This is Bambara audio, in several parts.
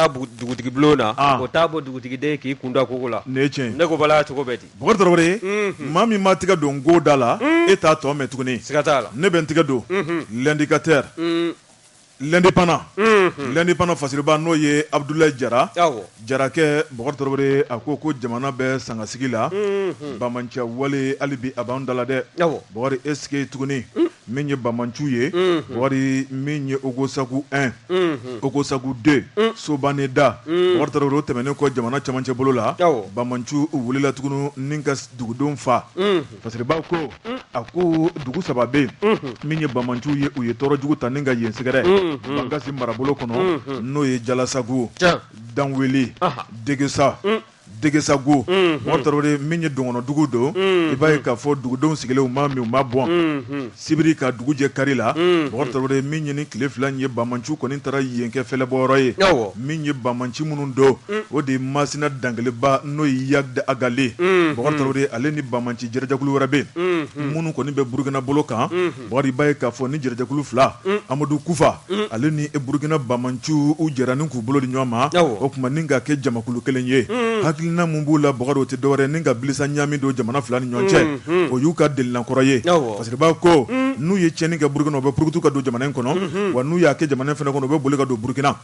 dugutigi bulon na o t'a bɔ dugutigiden k'i kunda koko la ne tiɲɛ ne ko bala cogo bɛ di Bokari Tarawele maa min ma tigɛ don go da la e t'a tɔ mɛn tuguni siga t'a la ne bɛ n tigɛ don l'indicateur l'indépendant l'indépendant fasiriba n'o ye Abdoulaye Jara Jarakɛ Bokari Tarawele a ko jamana bɛ sangasigi la Bamanciya wale hali bi a b'an dala dɛ Bokari est-ce que tuguni min ye Bamanciw ye Bokari min ye Ogosagu 1 Ogosagu 2 Sobaneda Bokari Tarawele o tɛmɛnen kɔ jamana cɛmancɛ bolo la Bamanciw wulila tuguni ni ka dugudenw fa fasiriba ko a ko dugu saba bɛ yen min ye Bamanciw ye u ye tɔɔrɔ jugu ta ni ka yen sɛgɛrɛ Bangasi marabolo kɔnɔ n'o ye Jalasagu Danweli Degesagu Bokari Tarawele min ye dɔngɔnɔdugu don i b'a ye k'a fɔ dugudenw sigilen u ma min u ma bɔn sibiri ka dugu jɛ kari la Bokari Tarawele min ye ni tile fila ye Bamanciw kɔni taara yen kɛ fɛlɛbɔyɔrɔ ye min ye Bamanci minnu don o de ye Masina Dangeleba n'o ye Yagda Agale Bokari Tarawele ale ni Bamanci jɛrɛjɛkulu wɛrɛ bɛ yen minnu kɔni bɛ Burukina bolo kan Bokari i b'a ye k'a fɔ ni jɛrɛjɛkulu fila Amadu Kufa ale ni Burukina Bamanciw u jɛra ni k'u bolo di ɲɔgɔn ma o tuma ni ka kɛ jamakulu kelen ye hakilina mun b'u la Bokari o tɛ dɔwɛrɛ ni ka Bilisa Ɲami don jamana fila ni ɲɔgɔn cɛ o y'u ka delilankɔrɔ ye parce que b'a ko n'u ye tiɲɛni kɛ Burukina u bɛ purukutu ka don jamana in kɔnɔ wa n'u y'a kɛ jamana in fana kɔnɔ u bɛ boli ka don Burukina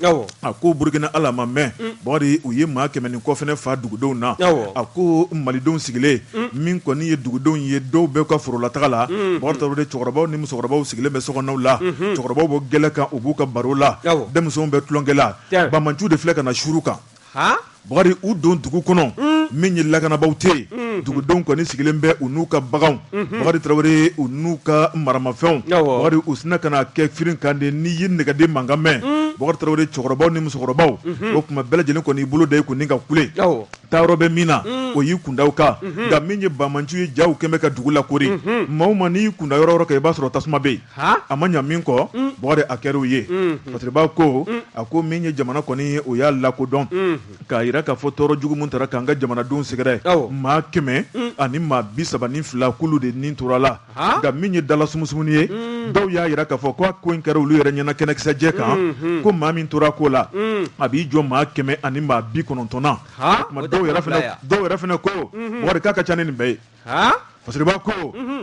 a ko Burukina ala ma mɛn Bokari u ye maa 100 ni kɔ fana fa dugudenw na a ko malidenw sigilen min kɔni ye dugudenw ye dɔw bɛɛ ka forolataga la Bokari Tarawele cɛkɔrɔbaw ni musokɔrɔbaw sigilen bɛ sokɔnɔw la cɛkɔrɔbaw bɔ gɛlɛ kan u b'u ka baro la denmisɛnw bɛ tulonkɛ la Bamanciw de filɛ ka na suru kan Bokari u don dugu kɔnɔ min ye lakanabaw tɛ yen dugudenw kɔni sigilen bɛ u n'u ka baganw Bokari Tarawele u n'u ka maramafɛnw Bokari u sina ka na kɛ firin kan de n'i ye nɛgɛden mankan mɛn Bokari Tarawele cɛkɔrɔbaw ni musokɔrɔbaw o tuma bɛɛ lajɛlen kɔni i bolo da i kun ni ka kule taayɔrɔ bɛ min na o y'i kunda kan nka min ye Bamanciw ye jaw kɛn bɛ ka dugu lakori maa o maa n'i kunda yɔrɔ yɔrɔ kan i b'a sɔrɔ tasuma bɛ yen a ma ɲa min kɔ Bokari a kɛr'o ye parce que b'a ko a ko min ye jamana kɔni o y'a lakodɔn k'a yira k'a fɔ tɔɔrɔ jugu mun taara k'an ka jamanadenw sɛgɛrɛ maa 100 ani maa 32 k'olu de nin tora la nka min ye dala sumusumuni ye dɔw y'a yira k'a fɔ ko a ko in kɛra olu yɛrɛ ɲɛna kɛnɛkisɛjɛ kan ko maa min tora ko la a b'i jɔ maa 100 ani maa 90 dɔw yɛrɛ fana ko Bokari k'a ka ca ni nin bɛɛ ye parce que b'a ko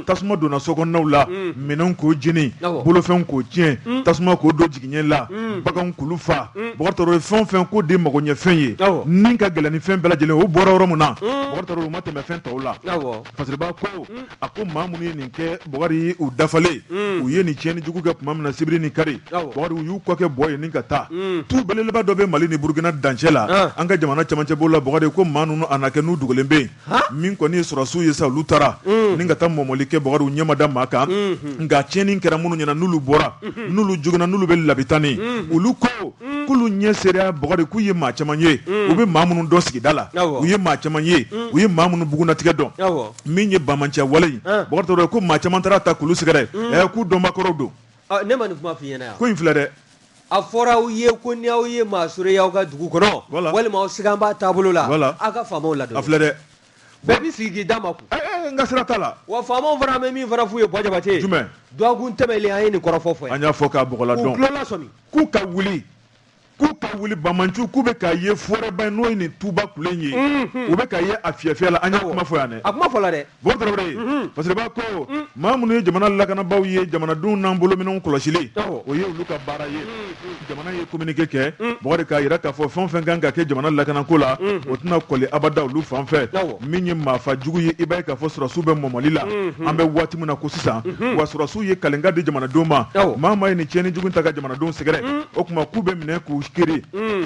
tasuma donna sokɔnɔnaw la minɛnw k'o jeni bolofɛnw k'o tiɲɛ tasuma k'o don jigiɲɛ la baganw k'olu fa Bokari Tarawele fɛn o fɛn k'o de magoɲɛfɛn ye ni ka gɛlɛn ni fɛn bɛɛ lajɛlen o bɔra yɔrɔ min na Bokari Tarawele u ma tɛmɛ fɛn tɔw la parce que b'a ko a ko maa minnu ye nin kɛ Bokari u dafalen u ye nin tiɲɛni jugu kɛ tuma min na sibiri ni kari Bokari u y'u kɔ kɛ bɔ ye ni ka taa tu belebeleba dɔ bɛ Mali ni Burukina dancɛ la an ka jamana cɛmancɛ bolo la Bokari ko maa ninnu a na kɛ n'u dogolen bɛ yen min kɔni ye sɔrɔsiw ye sa olu taara ni ka taa mɔmɔli kɛ Bokari u ɲɛma da maa kan nka tiɲɛni kɛra minnu ɲɛna n'olu bɔra n'olu juguna n'olu bɛ labitani olu ko k'olu ɲɛ sera Bokari k'u ye maa caman ye u bɛ maa minnu dɔn sigida la u ye maa caman ye u ye maa minnu bugunatigɛ dɔn min ye Bamanciya wale in Bokari Tarawele ko maa caman taara ta k'olu sɛgɛrɛ k'u dɔnbakɔrɔw don ne ma nin kuma f'i ɲɛna yan ko in filɛ dɛ a fɔra aw ye ko ni aw ye maa sɔrɔ y'aw ka dugu kɔnɔ walima aw sigan b'a taabolo la aw ka faamaw ladon a filɛ dɛ bɛɛ b'i sigi k'i da ma kun n ka sira t'a la wa faamaw fana bɛ min fana f'u ye Bɔ Jabate jumɛn dɔgɔkun tɛmɛnlen an ye nin kɔrɔfɔ fɔ an y'a fɔ k'a bɔgɔla dɔn k'u tulola sɔmi k'u ka wuli Bamanciw k'u bɛ k'a ye fɔrɛba n'o ye nin tuba kulen ye u bɛ k'a ye a fiyɛfiyɛ la an y'a kuma fɔ yan dɛ a kuma fɔ la dɛ Bokari Tarawele parce que b'a ko maa minnu ye jamana lakanabaw ye jamanadenw n'an bolominɛnw kɔlɔsili o ye olu ka baara ye jamana ye communiqué kɛ Bokari k'a yira k'a fɔ fɛn o fɛn kan ka kɛ jamana lakanako la o tɛna kɔli abada olu fan fɛ min ye maafa jugu ye i b'a ye k'a fɔ sɔrɔsiw bɛ mɔmɔli la an bɛ waati min na ko sisan wa sɔrɔsiw ye kalenka di jamanadenw ma maa ye nin tiɲɛni jugu ta ka jamanadenw sɛgɛrɛ o tuma k'u bɛ minɛ k'u kiri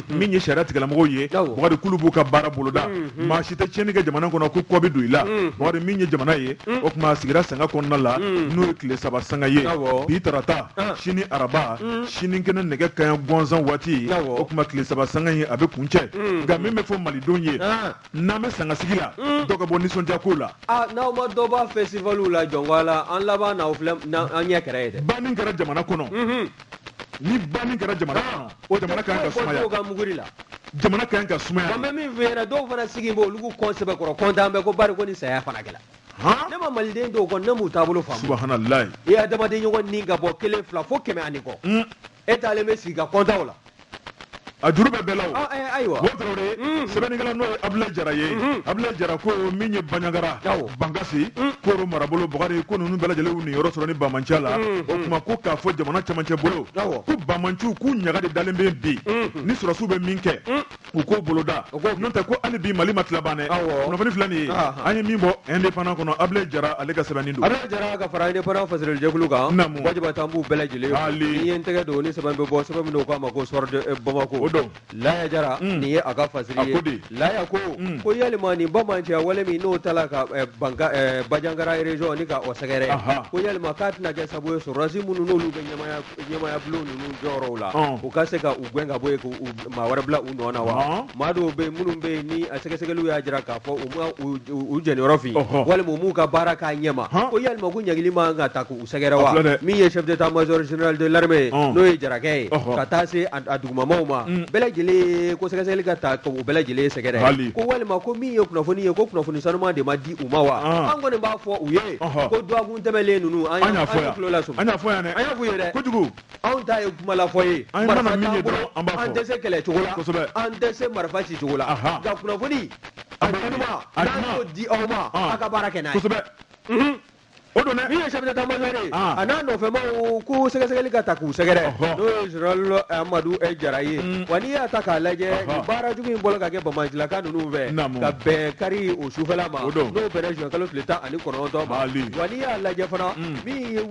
min ye sariya tigɛlamɔgɔw ye Bokari k'olu b'u ka baara boloda maa si tɛ tiɲɛni kɛ jamana kɔnɔ ko kɔ bɛ don i la Bokari min ye jamana ye o tuma a sigira sanga kɔnɔna la n'o ye tile 3 sanga ye bi tarata sini araba sini kɛnɛ nɛgɛ kanɲɛ gansan waati o tuma tile 3 sanga ye a bɛ kuncɛ nka min bɛ fɔ malidenw ye n'an bɛ sangasigi la dɔ ka bɔ nisɔndiya kow la n'aw ma dɔ b'a festival la jɔnwa la an laban n'aw filɛ an ɲɛ kɛrɛ ye dɛ banni kɛra jamana kɔnɔ ni banni kɛra jamana kɔnɔ o jamana kan ka sumaya jamana kan ka sumaya an bɛ min f'i ɲɛna dɔw fana sigi bɔ olu k'u kɔn sɛbɛkɔrɔ kɔntan bɛ ko bari ko ni saya fana kɛla ne ma maliden dɔw kɔni ne m'u taabolo faamu subahanallahi i ye adamaden ɲɔgɔn ni ka bɔ 1 2 fo 100 ani kɔ e taalen bɛ sigi ka kɔntanw la a juru bɛ bɛɛ la o ayiwa Bɔbɔ Tarawele sɛbɛnnikɛla n'o ye Abulaye Jara ye Abulaye Jara ko min ye Banɲagara Bangasi Koro marabolo Bakari ko ninnu bɛɛ lajɛlen y'u niyɔrɔ sɔrɔ ni Bamanciya la o tuma ko k'a fɔ jamana cɛmancɛ bolo ko Bamanciw k'u ɲaga de dalen bɛ bi ni sɔrɔsiw bɛ min kɛ u k'o boloda n'o tɛ ko hali bi Mali ma tila ban dɛ kunnafoni filɛ nin ye an ye min bɔ indépendant kɔnɔ Abulaye Jara ale ka sɛbɛnni don Abulaye Jara ka fara indépendant fasɛrɛli jɛkulu kan wajibata an b'u bɛɛ lajɛlen n'i ye n tɛgɛ don ni sɛbɛn bɛ bɔ sɛbɛn min k'a ma ko sɔrɔ de Bamako o don Laya Jara nin ye a ka fasiri ye Laya ko yalima nin Bamanciya wale min n'o tala ka Bandiagara région ni ka o sɛgɛrɛ ko yalima k'a tɛna kɛ sabu ye sɔrɔdasi minnu n'olu bɛ ɲɛmaya bulon ninnu jɔyɔrɔw la u ka se ka u gɛn ka bɔ yen k'u maa wɛrɛ bila u nɔ na wa maa dɔw bɛ minnu bɛ yen ni a sɛgɛsɛgɛliw y'a jira k'a fɔ u ma u jɛniyɔrɔ fin walima u m'u ka baara k'a ɲɛma ko yalima ko ɲagili man ka ta k'u sɛgɛrɛ wa min ye chef d'état major général de l'armée n'o ye Jarakɛ ye ka taa se a dugumamaw ma bɛɛ lajɛlen ko sɛgɛsɛgɛli ka ta k'u bɛɛ lajɛlen sɛgɛrɛ ko walima ko min ye kunnafoni ye ko kunnafoni sanuman de ma di u ma wa an kɔni b'a fɔ u ye ko duwakun tɛmɛlen ninnu an y'a tulo lasum an y'a fɔ yan dɛ an y'a f'u ye dɛ kojugu anw ta ye kuma la fɔ ye an mana min ye dɔrɔn an b'a fɔ an tɛ se kɛlɛ cogo la kosɛbɛ an tɛ se marifa ci cogo la nka kunnafoni a ɲuman n'an y'o di aw ma a ka baara kɛ n'a ye kosɛbɛ o don dɛ min ye chef d'état major ye a n'a nɔfɛmaw ko sɛgɛsɛgɛli ka ta k'u sɛgɛrɛ n'o ye général Amadu Jara ye wa n'i y'a ta k'a lajɛ nin baara jugu in bɔra ka kɛ Bamancilaka ninnu fɛ ka bɛn kari o sufɛla ma n'o bɛnna juin kalo tile 19 ma wa n'i y'a lajɛ fana min ye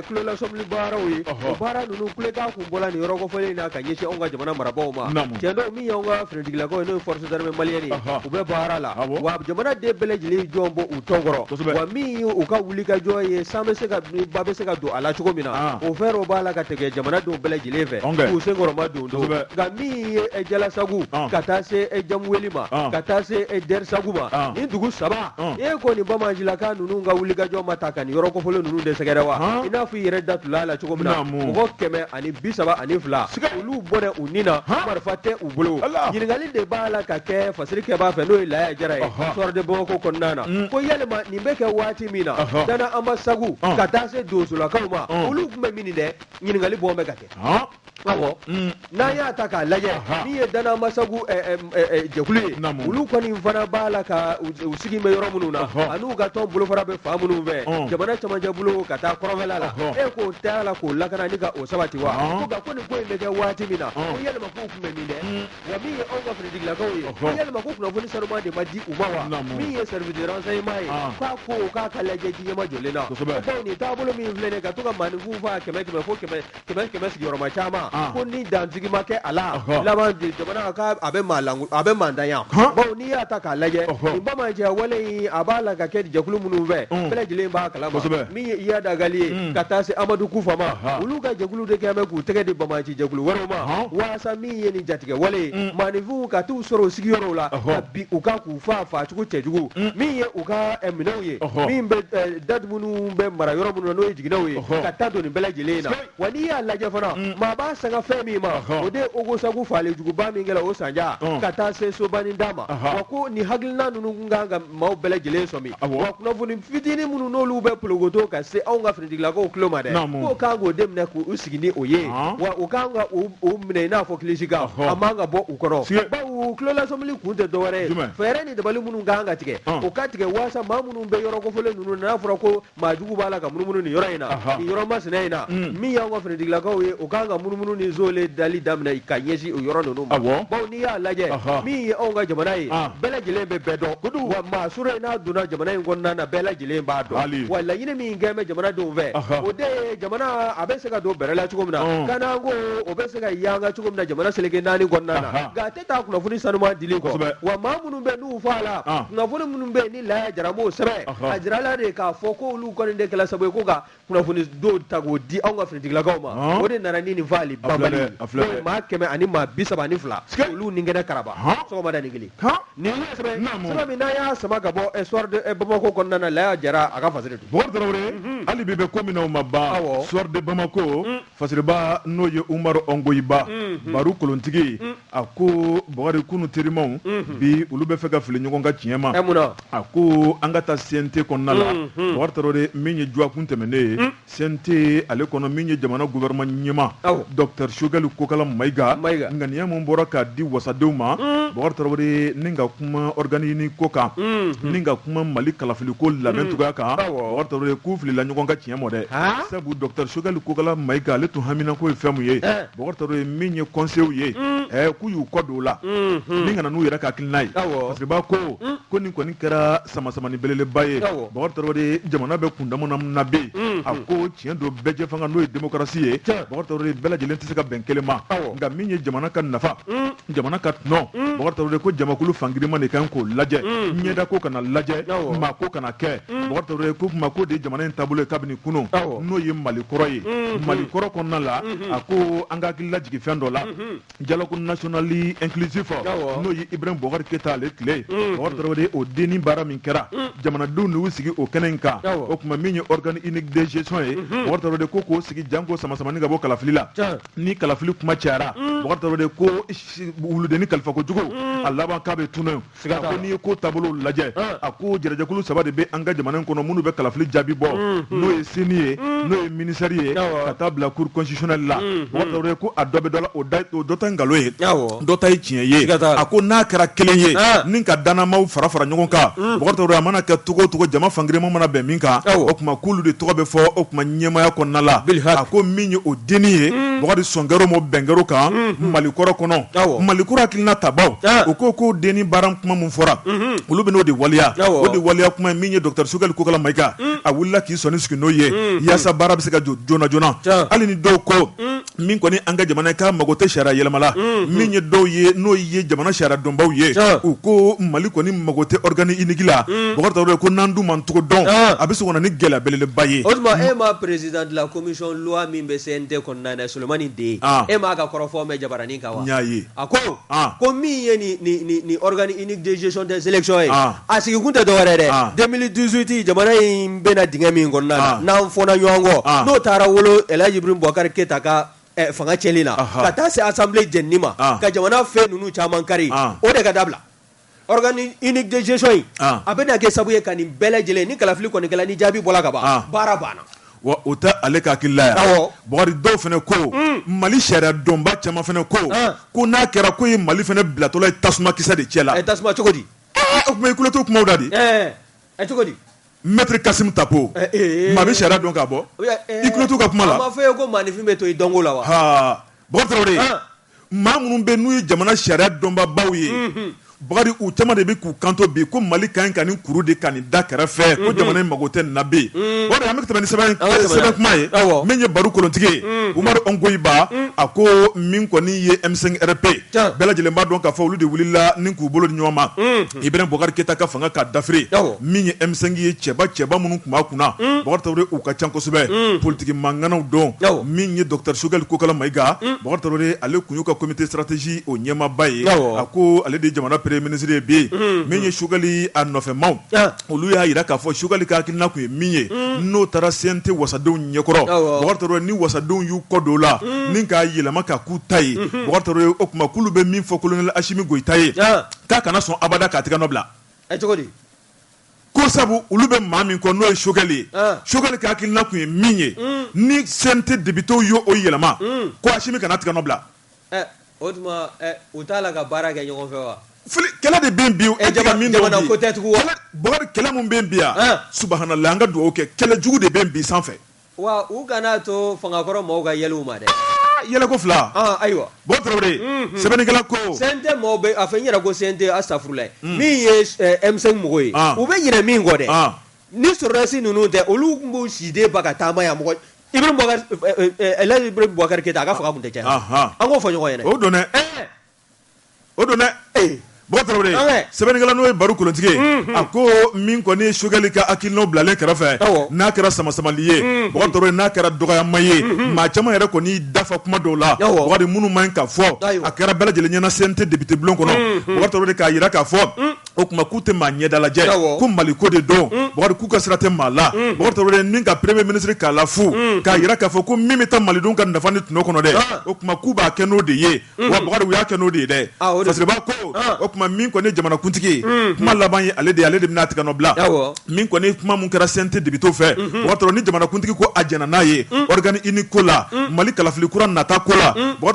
kulolasɔmili baaraw ye o baara ninnu kulekan kun bɔra nin yɔrɔ kɔfɔlen in na ka ɲɛsin anw ka jamana marabaaw ma tiɲɛ don min y'anw ka finitigilakaw ye n'o ye forces armées maliennes u bɛ baara la wa jamanaden bɛɛ lajɛlen jɔn bɔ u tɔn kɔrɔ wa min ye u ka wuli ka jɔ ye san bɛ se ka ba bɛ se ka don a la cogo min na o fɛɛrɛw b'a la ka tɛgɛ jamanadenw bɛɛ lajɛlen fɛ k'u senkɔrɔma don nka min ye Jalasagu ka taa se Jamuweli ma ka taa se Dɛrisagu ma ni dugu saba e ko nin Bamancilaka ninnu ka wuli ka jɔ ma ta ka nin yɔrɔ kɔfɔlen ninnu de sɛgɛrɛ wa i n'a fɔ i yɛrɛ datula a la cogo min na mɔgɔ 132 olu bɔra u nin na marifa tɛ u bolo ɲininkali de b'a la ka kɛ fasiri kɛbaa fɛ n'o ye Laya Jara ye sɔrɔ de Bamako kɔnɔna na ko yalima nin bɛ kɛ waati min na dana an ba sagu ka taa se donsolakaw ma olu tun bɛ min nin dɛ ɲininkali bɔn bɛ ka kɛ awɔ n'an y'a ta k'a lajɛ min ye dana masagu jɛkulu ye olu kɔni fana b'a la ka u sigi bɛ yɔrɔ minnu na an'u ka tɔn bolofara bɛ fan minnu fɛ jamana cɛmancɛ bolo ka taa kɔrɔnfɛla la e k'o t'a la k'o lakana ni ka o sabati wa ko nka ko nin ko in bɛ kɛ waati min na ko yalima k'u tun bɛ min dɛ wa min ye anw ka finitigilakaw ye ko yalima ko kunnafoni sanuman de ma di u ma wa min ye service de renseignement ye k'a ko k'a ka lajɛ diɲɛma jɔlen na bawo nin taabolo min filɛ nin ka to ka maaninfin fa 100 fo 100 sigiyɔrɔma caman ko ni dansigi ma kɛ a la laban jamana a bɛ mandanya bawo n'i y'a ta k'a lajɛ nin Bamanciya wale in a b'a la ka kɛ jɛkulu minnu fɛ bɛɛ lajɛlen b'a kalama min ye Iya Dagali ye ka taa se Amadu Kufa ma olu ka jɛkulu de kɛn bɛ k'u tɛgɛ di Bamanci jɛkulu wɛrɛw ma waasa min ye nin jatigɛ wale ye maaninfinw ka t'u sɔrɔ u sigiyɔrɔw la ka bi u ka k'u faa cogo cɛjugu min ye u ka minɛnw ye min bɛ date minnu bɛ mara yɔrɔ minnu na n'o ye jiginɛw ye ka taa don nin bɛɛ lajɛlen na wa n'i y'a lajɛ fana maa b'a sanga fɛn min ma o de ye Ogosagu falenjuguba min kɛra o sanja ka taa se Sobani da ma wa ko nin hakilina ninnu kan ka maaw bɛɛ lajɛlen sɔmi wa kunnafoni fitinin minnu n'olu bɛ pologoto ka se anw ka finitigilakaw tulo ma dɛ k'o kan k'o deminɛ k'u sigi ni o ye wa u kan ka o minɛ i n'a fɔ kilisika a man ka bɔ u kɔrɔ bawo tulolasɔmili kun tɛ dɔwɛrɛ ye fɛɛrɛ ni dabali minnu kan ka tigɛ o ka tigɛ waasa maa minnu bɛ yɔrɔ kɔfɔlen ninnu n'a fɔra ko maa jugu b'a la ka munumunu nin yɔrɔ in na nin yɔrɔ masinɛ in na min y'anw ka finitigilakaw ye o kan ka munumunu ni zole dali daminɛ ka ɲɛsin o yɔrɔ ninnu ma bawo n'i y'a lajɛ min ye anw ka jamana ye bɛɛ lajɛlen bɛ bɛɛ dɔn wa maa sura in n'a donna jamana in kɔnɔna na bɛɛ lajɛlen b'a dɔn wa laɲini min kɛn bɛ jamanadenw fɛ o de ye jamana a bɛ se ka don bɛrɛ la cogo min na kana ko o bɛ se ka yanga cogo min na jamana seleke naani kɔnɔna na nka a tɛ taa kunnafoni sanuman dili kɔ wa maa minnu bɛ n'u fɔ a la kunnafoni minnu bɛ ni Laya Jara m'o sɛbɛn a jirala de k'a fɔ ko olu kɔni de kɛla sababu ye ko ka kunnafoni dɔw ta k'o di anw ka finitigilakaw ma o de nana ni nin fali banbali ye maa 132 olu ni kɛnɛ karaba sɔgɔmada ni kelen nin ye sɛbɛn min n'an y'a sama ka bɔ histoire de Bamako kɔnɔna na Laya Jara a ka fasiri don Bɔbɔ Tarawele hali bi bɛ ko min na o ma ban histoire de Bamako fasiriba n'o ye Umaru Ongoyiba Baru kolontigi a ko Bakari kunu terimaw bi olu bɛ fɛ ka fili ɲɔgɔn ka tiɲɛ ma a ko an ka taa CNT kɔnɔna la Bɔbɔ Tarawele min ye juwakun tɛmɛnen ye CNT ale kɔnɔ min ye jamana gouvernement ɲɛma Dr Choguel Kokala Maïga ngania mun bɔra ka di wasadenw ma Bokar Tarawele ni ka kuma organini ko kan ni ka kuma Mali kalafiliko labɛn cogoya kan Bokar Tarawele k'u filila ɲɔgɔn ka tiɲɛ mɔ dɛ sabu Dr Choguel Kokala Maïga ale tun hamina ko ye fɛn mun ye Bokar Tarawele min ye conseil ye k'u y'u kɔ don o la ni kana n'u yɛrɛ ka hakilina ye parce que b'a ko nin kɔni kɛra samasamani belebeleba ye Bokar Tarawele jamana bɛ kundama na bi a ko tiɲɛ don bɛɛ jɛ fanga n'o ye démocratie ye Bokar Tarawele bɛɛ lajɛlen tɛ se ka bɛn kelen ma nka min ye jamana ka nafa jamana ka tɔnɔ Bokar Tarawele ko jamakulu fangirima de kan k'o lajɛ ɲɛda ko kana lajɛ maa ko kana kɛ Bokar Tarawele ko kuma ko de jamana in taabolo ye kabini kunun n'o ye Mali kɔrɔ ye Mali kɔrɔ kɔnɔna la a ko an ka hakili lajigi fɛn dɔ la dialogue national inclusif n'o ye Ibrahim Boubacar Keita ale tile Bokar Tarawele o denni baara min kɛra jamanadenw de y'u sigi o kɛnɛ in kan o kuma min ye organe unique de gestion ye Bokar Tarawele ko k'o sigi janko samasamani ka bɔ kalafili la ni kalafili kuma cayara Bokar Tarawele ko wuludeni kalifa ko jugu a laban k'a bɛ tunun a ko n'i ye ko taabolo lajɛ a ko jɛrɛjɛkulu 3 de bɛ an ka jamana in kɔnɔ minnu bɛ kalafili jaabi bɔ n'o ye CENI ye n'o ye ministère ye ka taa bila cour constitutionnelle la Bokar Tarawele ko a dɔ bɛ dɔ la o dɔ ta nkalon ye dɔ ta ye tiɲɛ ye a ko n'a kɛra kelen ye ni ka dannamaw fara ɲɔgɔn kan Bokar Tarawele a mana kɛ togo o togo jama fangirima mana bɛn min kan o kuma k'ulu de tɔgɔ bɛ fɔ o kuma ɲɛmaya kɔnɔna la a ko min ye o denni ye Bokar sɔnkɛrɛw ma bɛnkɛrɛw kan Mali kɔrɔ kɔnɔ Mali kɔrɔ hakilina tabaw o ko denni baara kuma mun fɔra olu bɛ n'o de waleya o de waleya kuma min ye Dr Choguel Kokala Maïga a wulila k'i sɔnni sigi n'o ye yaasa baara bɛ se ka jɔ joona hali ni dɔw ko min kɔni an ka jamana k'a mago tɛ sariya yɛlɛma la min ye dɔw ye n'o ye jamana sariya dɔnbaw ye u ko Mali kɔni mago tɛ organe unique la Bokar Tarawele ko n'an dun man cogo dɔn a bɛ se ka na ni gɛlɛya belebeleba ye o tuma e ma président de la commission loi min bɛ CNT kɔnɔna na Solomani Den e m'a ka kɔrɔfɔ mɛn jabaranin kan wa n y'a ye a ko min ye ni organe unique de gestion des élections ye a sigi kun tɛ dɔwɛrɛ dɛ 2018 jamana in bɛna dingɛ min kɔnɔna na n'an fɔna ɲɔgɔn kɔ n'o taara wolo Elhaji Ibrahim Boubacar Keita ka fanga cɛli la ka taa se assemblée jɛnni ma ka jamana fɛn ninnu caman kari o de ka dabila organe unique de gestion in a bɛna kɛ sabu ye ka nin bɛɛ lajɛlen ni kalafili kɔni kɛla ni jaabi bɔla ka ban baara banna wa o tɛ ale ka hakilila ya Bokar dɔw fana ko Mali sariya dɔnba caman fana ko n'a kɛra ko ye Mali fana bilatɔla ye tasuma kisɛ de cɛ la tasuma cogo di o kuma i kulo t'o kumaw da di cogo di Maître Kassim Tapo maa bɛ sariya dɔn ka bɔ i kulo t'u ka kuma la a ma fɔ ye ko maanifin bɛ to i dɔnko la wa Bokar Tarawele maa minnu bɛ n'u ye jamana sariya dɔnbabaw ye Bokar u caman de bɛ k'u kanto bi ko Mali ka ɲi ka nin kuru de ka nin da kɛrɛfɛ ko jamana in mago tɛ nin na bi o de an bɛ tɛmɛ ni sɛbɛn kuma ye min ye baro kolontigɛ ye Umaru Ongoyiba a ko min kɔni ye M5RP bɛɛ lajɛlen b'a dɔn k'a fɔ olu de wulila ni k'u bolo di ɲɔgɔn ma Ibrahim Boubacar Keita ka fanga ka dafiri min ye M5 ye cɛba minnu tun b'a kunna Bokar Tarawele u ka ca kosɛbɛ politiki manganaw dɔn min ye Dr Choguel Kokala Maïga Bokar Tarawele ale kun y'u ka comité stratégie o ɲɛmaaba ye a ko ale de jamana ministre bi min ye Choguel a nɔfɛmaw olu y'a jira k'a fɔ Choguel ka hakilina kun ye min ye n'o taara CNT wasadenw ɲɛkɔrɔ Bokar Tarawele ni wasadenw y'u kɔ don la ni k'a yɛlɛma ka k'u ta ye Bokar Tarawele o kuma k'ulu bɛ min fɔ colonel Assimi Goïta ye k'a kana sɔn abada k'a tigɛ nɔ bila cogo di ko sabu olu bɛ maa min kɔ n'o ye Choguel ye Choguel ka hakilina kun ye min ye ni CNT députés y'o yɛlɛma ko Assimi kana tigɛ nɔ bila o tuma u t'a la ka baara kɛ ɲɔgɔn fɛ wa kɛlɛ de bɛ bi e tɛ ka min dɔn bi ko tɛ tugun wa Bokar kɛlɛ min bɛ bi yan subhanallah an ka dugawu kɛ kɛlɛ jugu de bɛ bi sanfɛ wa u kana to fangakɔrɔ mɔgɔw ka yɛlɛw ma dɛ yɛlɛ ko fila ayiwa Bokar Tarawele sɛbɛnnikɛla ko CNT mɔgɔw bɛ a fɛ n yɛrɛ ko CNT astafurulayi min ye M5 mɔgɔw ye u bɛ ɲinɛ min kɔ dɛ ni sɔrɔdasi ninnu tɛ olu tun b'u siden ba ka taama yan mɔgɔ Elhaji Ibrahim Boubacar Keita a ka fanga tun tɛ caya an k'o fɔ ɲɔgɔn ɲɛna o don dɛ Bokar Tarawele sɛbɛnnikɛla n'o ye baro kolontigɛ a ko min kɔni ye Choguel ka hakilinaw bilalen kɛrɛfɛ n'a kɛra samasamali ye Bokar Tarawele n'a kɛra dɔgɔyama ye maa caman yɛrɛ kɔni dafa kuma dɔw la Bokar minnu man ɲi ka fɔ a kɛra bɛɛ lajɛlen ɲɛna CNT député bulon kɔnɔ Bokar Tarawele k'a jira k'a fɔ o kuma k'u tɛ maa ɲɛdalajɛ ko Mali ko de don Bakari k'u ka sira tɛ maa la Bakari Traoré ni ka premier ministre k'a la fu k'a yira k'a fɔ ko min bɛ taa malidenw ka nafa ni tɔnɔ kɔnɔ dɛ o kuma k'u b'a kɛ n'o de ye wa Bakari u y'a kɛ n'o de ye dɛ Fasiriba ko o kuma min kɔni ye jamanakuntigi ye kuma laban ye ale de ye ale de bɛna tigɛ nɔ bila min kɔni kuma mun kɛra CNT député fɛ Bakari Traoré ni jamanakuntigi ko a jɛna n'a ye organe unique ko la Mali kalafili kura nata ko la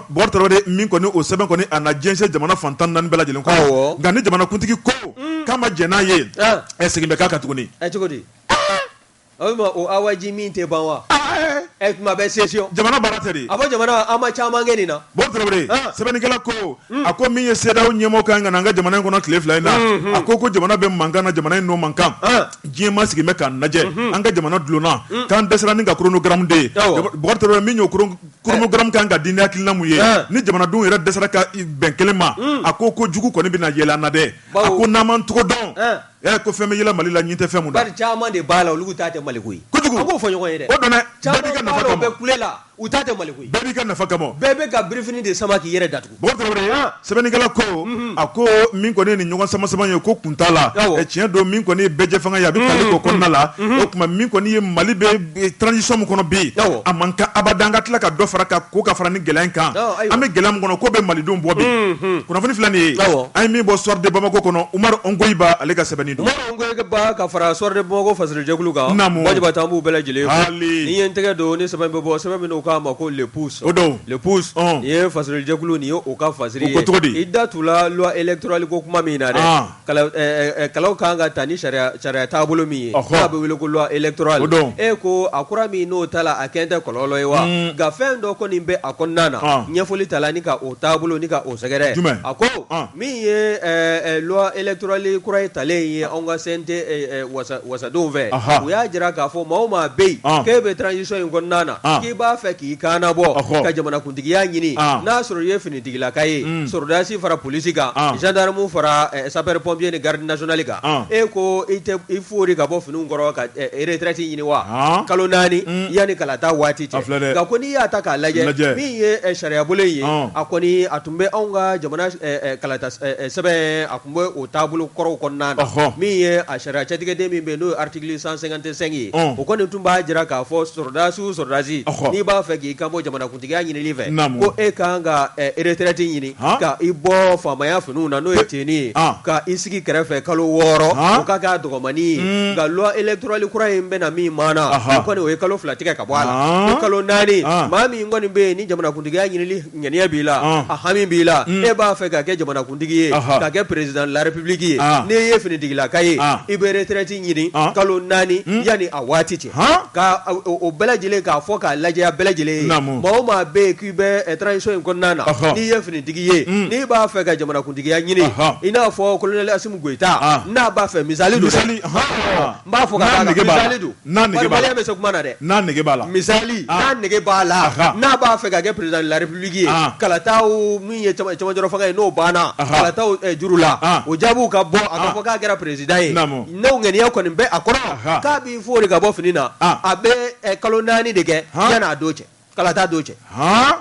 Bakari Traoré min kɔni o sɛbɛn kɔni a na jɛnsɛn jamana fantan naani bɛɛ lajɛlen kɔnɔ nka ni jamanakuntigi ko k'a ma jɛn n'a ye segin bɛ k'a kan tuguni cogo di o awaji min tɛ ban wa tuma bɛ session jamana baara tɛ de a fɔ jamana an ma caman kɛ nin na Bakari Traoré sɛbɛnnikɛla ko a ko min ye CEDEAO ɲɛmɔgɔ kan ka na an ka jamana in kɔnɔ tile 2 in na a ko jamana bɛ mankan na jamana in n'o mankan diɲɛ ma sigi bɛ k'a lajɛ an ka jamana dulonna k'an dɛsɛra ni ka chronogramme de ye Bakari Traoré min y'o chronogramme kan ka di ni hakilina mun ye ni jamanadenw yɛrɛ dɛsɛra ka bɛn kelen ma a ko jugu kɔni bɛna yɛlɛ an na dɛ a ko n'an m'an cogo dɔn ko fɛn bɛ yɛlɛ Mali la ɲin tɛ fɛn mun da bari caman de b'a la olu ta tɛ Mali ko ye kojugu an b'o fɔ ɲɔgɔn ye dɛ o dɔn dɛ bɛɛ b'i ka nafa kama bɛɛ kule la u ta tɛ Mali ko ye bɛɛ b'i ka nafa kama bɛɛ bɛ ka birifini de sama k'i yɛrɛ datugu Bakari Traoré sɛbɛnnikɛla ko a ko min kɔni ye nin ɲɔgɔn sama ye ko kun t'a la tiɲɛ don min kɔni ye bɛɛjɛ fanga ye a bɛ tali k'o kɔnɔna la o tuma min kɔni ye Mali bɛ transition min kɔnɔ bi a man kan abada an ka tila ka dɔ fara ko ka fara ni gɛlɛya in kan an bɛ gɛlɛya min kɔnɔ ko bɛ malidenw bɔ bi kunnafoni filɛ nin ye an ye min bɔ Soir de Bamako kɔnɔ Umaru Ongoyiba ale ka sɛbɛnni don Umaru Ongoyiba ka fara Soir de Bamako fasilijɛkulu kan wajiba t'an b'u bɛɛ lajɛlen fo ni ye n tɛgɛ don ni sɛbɛn bɛ bɔ sɛbɛn min n'o k'a ma ko le pouce o don le pouce nin ye fasilijɛkulu nin ye o ka fasiri ye o ko cogo di i da t'u la loi électorale ko kuma min na dɛ kalaw kan ka ta ni sariya taabolo min ye n'a bɛ wele ko loi électorale ko a kura min n'o ta la a kɛn tɛ kɔlɔlɔ ye wa nka fɛn dɔ kɔni bɛ a kɔnɔna na ɲɛfɔli ta la ni ka o taabolo ni ka o sɛgɛrɛ a ko min ye loi électorale kura ye talen ye anw ka CNT wasadenw fɛ u y'a jira k'a fɔ maa o maa bɛ yen k'e bɛ transition in kɔnɔna na k'i b'a fɛ k'i kanna bɔ ka jamanakuntigiya ɲini n'a sɔrɔ i ye finitigilaka ye sorodasi fara polisi kan gendarme fara sapeur pompier ni garde nationale kan ko i fori ka bɔ finiw kɔrɔ ka retraite ɲini wa kalo 4 yanni kalata waati cɛ nka ko n'i y'a ta k'a lajɛ min ye sariya bolo ye a kɔni a tun bɛ anw ka jamana kalata sɛbɛn a tun bɛ o taabolo kɔrɔw kɔnɔna na min ye a sariya cɛtigɛden min bɛ yen n'o ye article 155 ye o kɔni tun b'a jira k'a fɔ sorodasi n'i b'a fɛ k'i kan bɔ jamanakuntigiya ɲinili fɛ ko e kan ka retraite ɲini ka i bɔ faamaya finiw na n'o ye tiɲɛni ye ka i sigi kɛrɛfɛ kalo 6 o ka k'a dɔgɔmani ye nka loi électorale kura in bɛna min maana o kɔni o ye kalo 2 tigɛ ka bɔ a la ko kalo 4 maa min kɔni bɛ yen ni jamanakuntigiya ɲinili ŋaniya b'i la a hami b'i la e b'a fɛ ka kɛ jamanakuntigi ye ka kɛ président de la république ye n'i ye finitigilaka ye i bɛ retraite ɲini kalo 4 yanni a waati cɛ ka o bɛɛ lajɛlen k'a fɔ k'a lajɛya bɛɛ lajɛlen ye maa o maa bɛ yen k'i bɛ transition in kɔnɔna na n'i ye finitigi ye n'i b'a fɛ ka jamanakuntigiya ɲini i n'a fɔ colonel Assimi Goïta n'a b'a fɛ misali don n b'a fɔ ka misali don Malien bɛ se kuma na dɛ n'a nege b'a la misali n'a nege b'a la n'a b'a fɛ ka kɛ président de la république ye kalataw min ye cɛmancɛrɔ fanga ye n'o banna kalataw juru la o jaabiw ka bɔ a ka fɔ k'a kɛra président ye n'o ŋaniya kɔni bɛ a kɔrɔ k'a b'i fori ka bɔ fini na a bɛ kalo 4 de kɛ yanni a don cɛ kalata don cɛ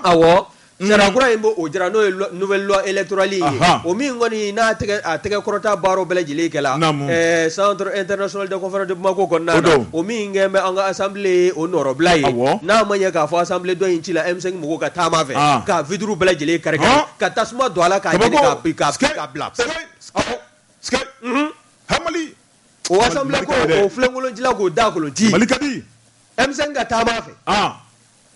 awɔ sariya kura in b'o jira n'o ye nouvelle loi électorale ye o min kɔni n'a tɛgɛ kɔrɔta baaraw bɛɛ lajɛlen kɛla centre international de conférence de Bamako kɔnɔna na o min kɛn bɛ an ka assemblée o nɔrɔbila ye n'a ma ɲɛ k'a fɔ assemblée dɔ in ci la M5 mɔgɔw ka taama fɛ ka vitre bɛɛ lajɛlen kari ka tasuma don a la k'a ɲini k'a bila Mali o assemblée ko o filenkolonjila k'o da kolonci Mali ka di M5 ka taama fɛ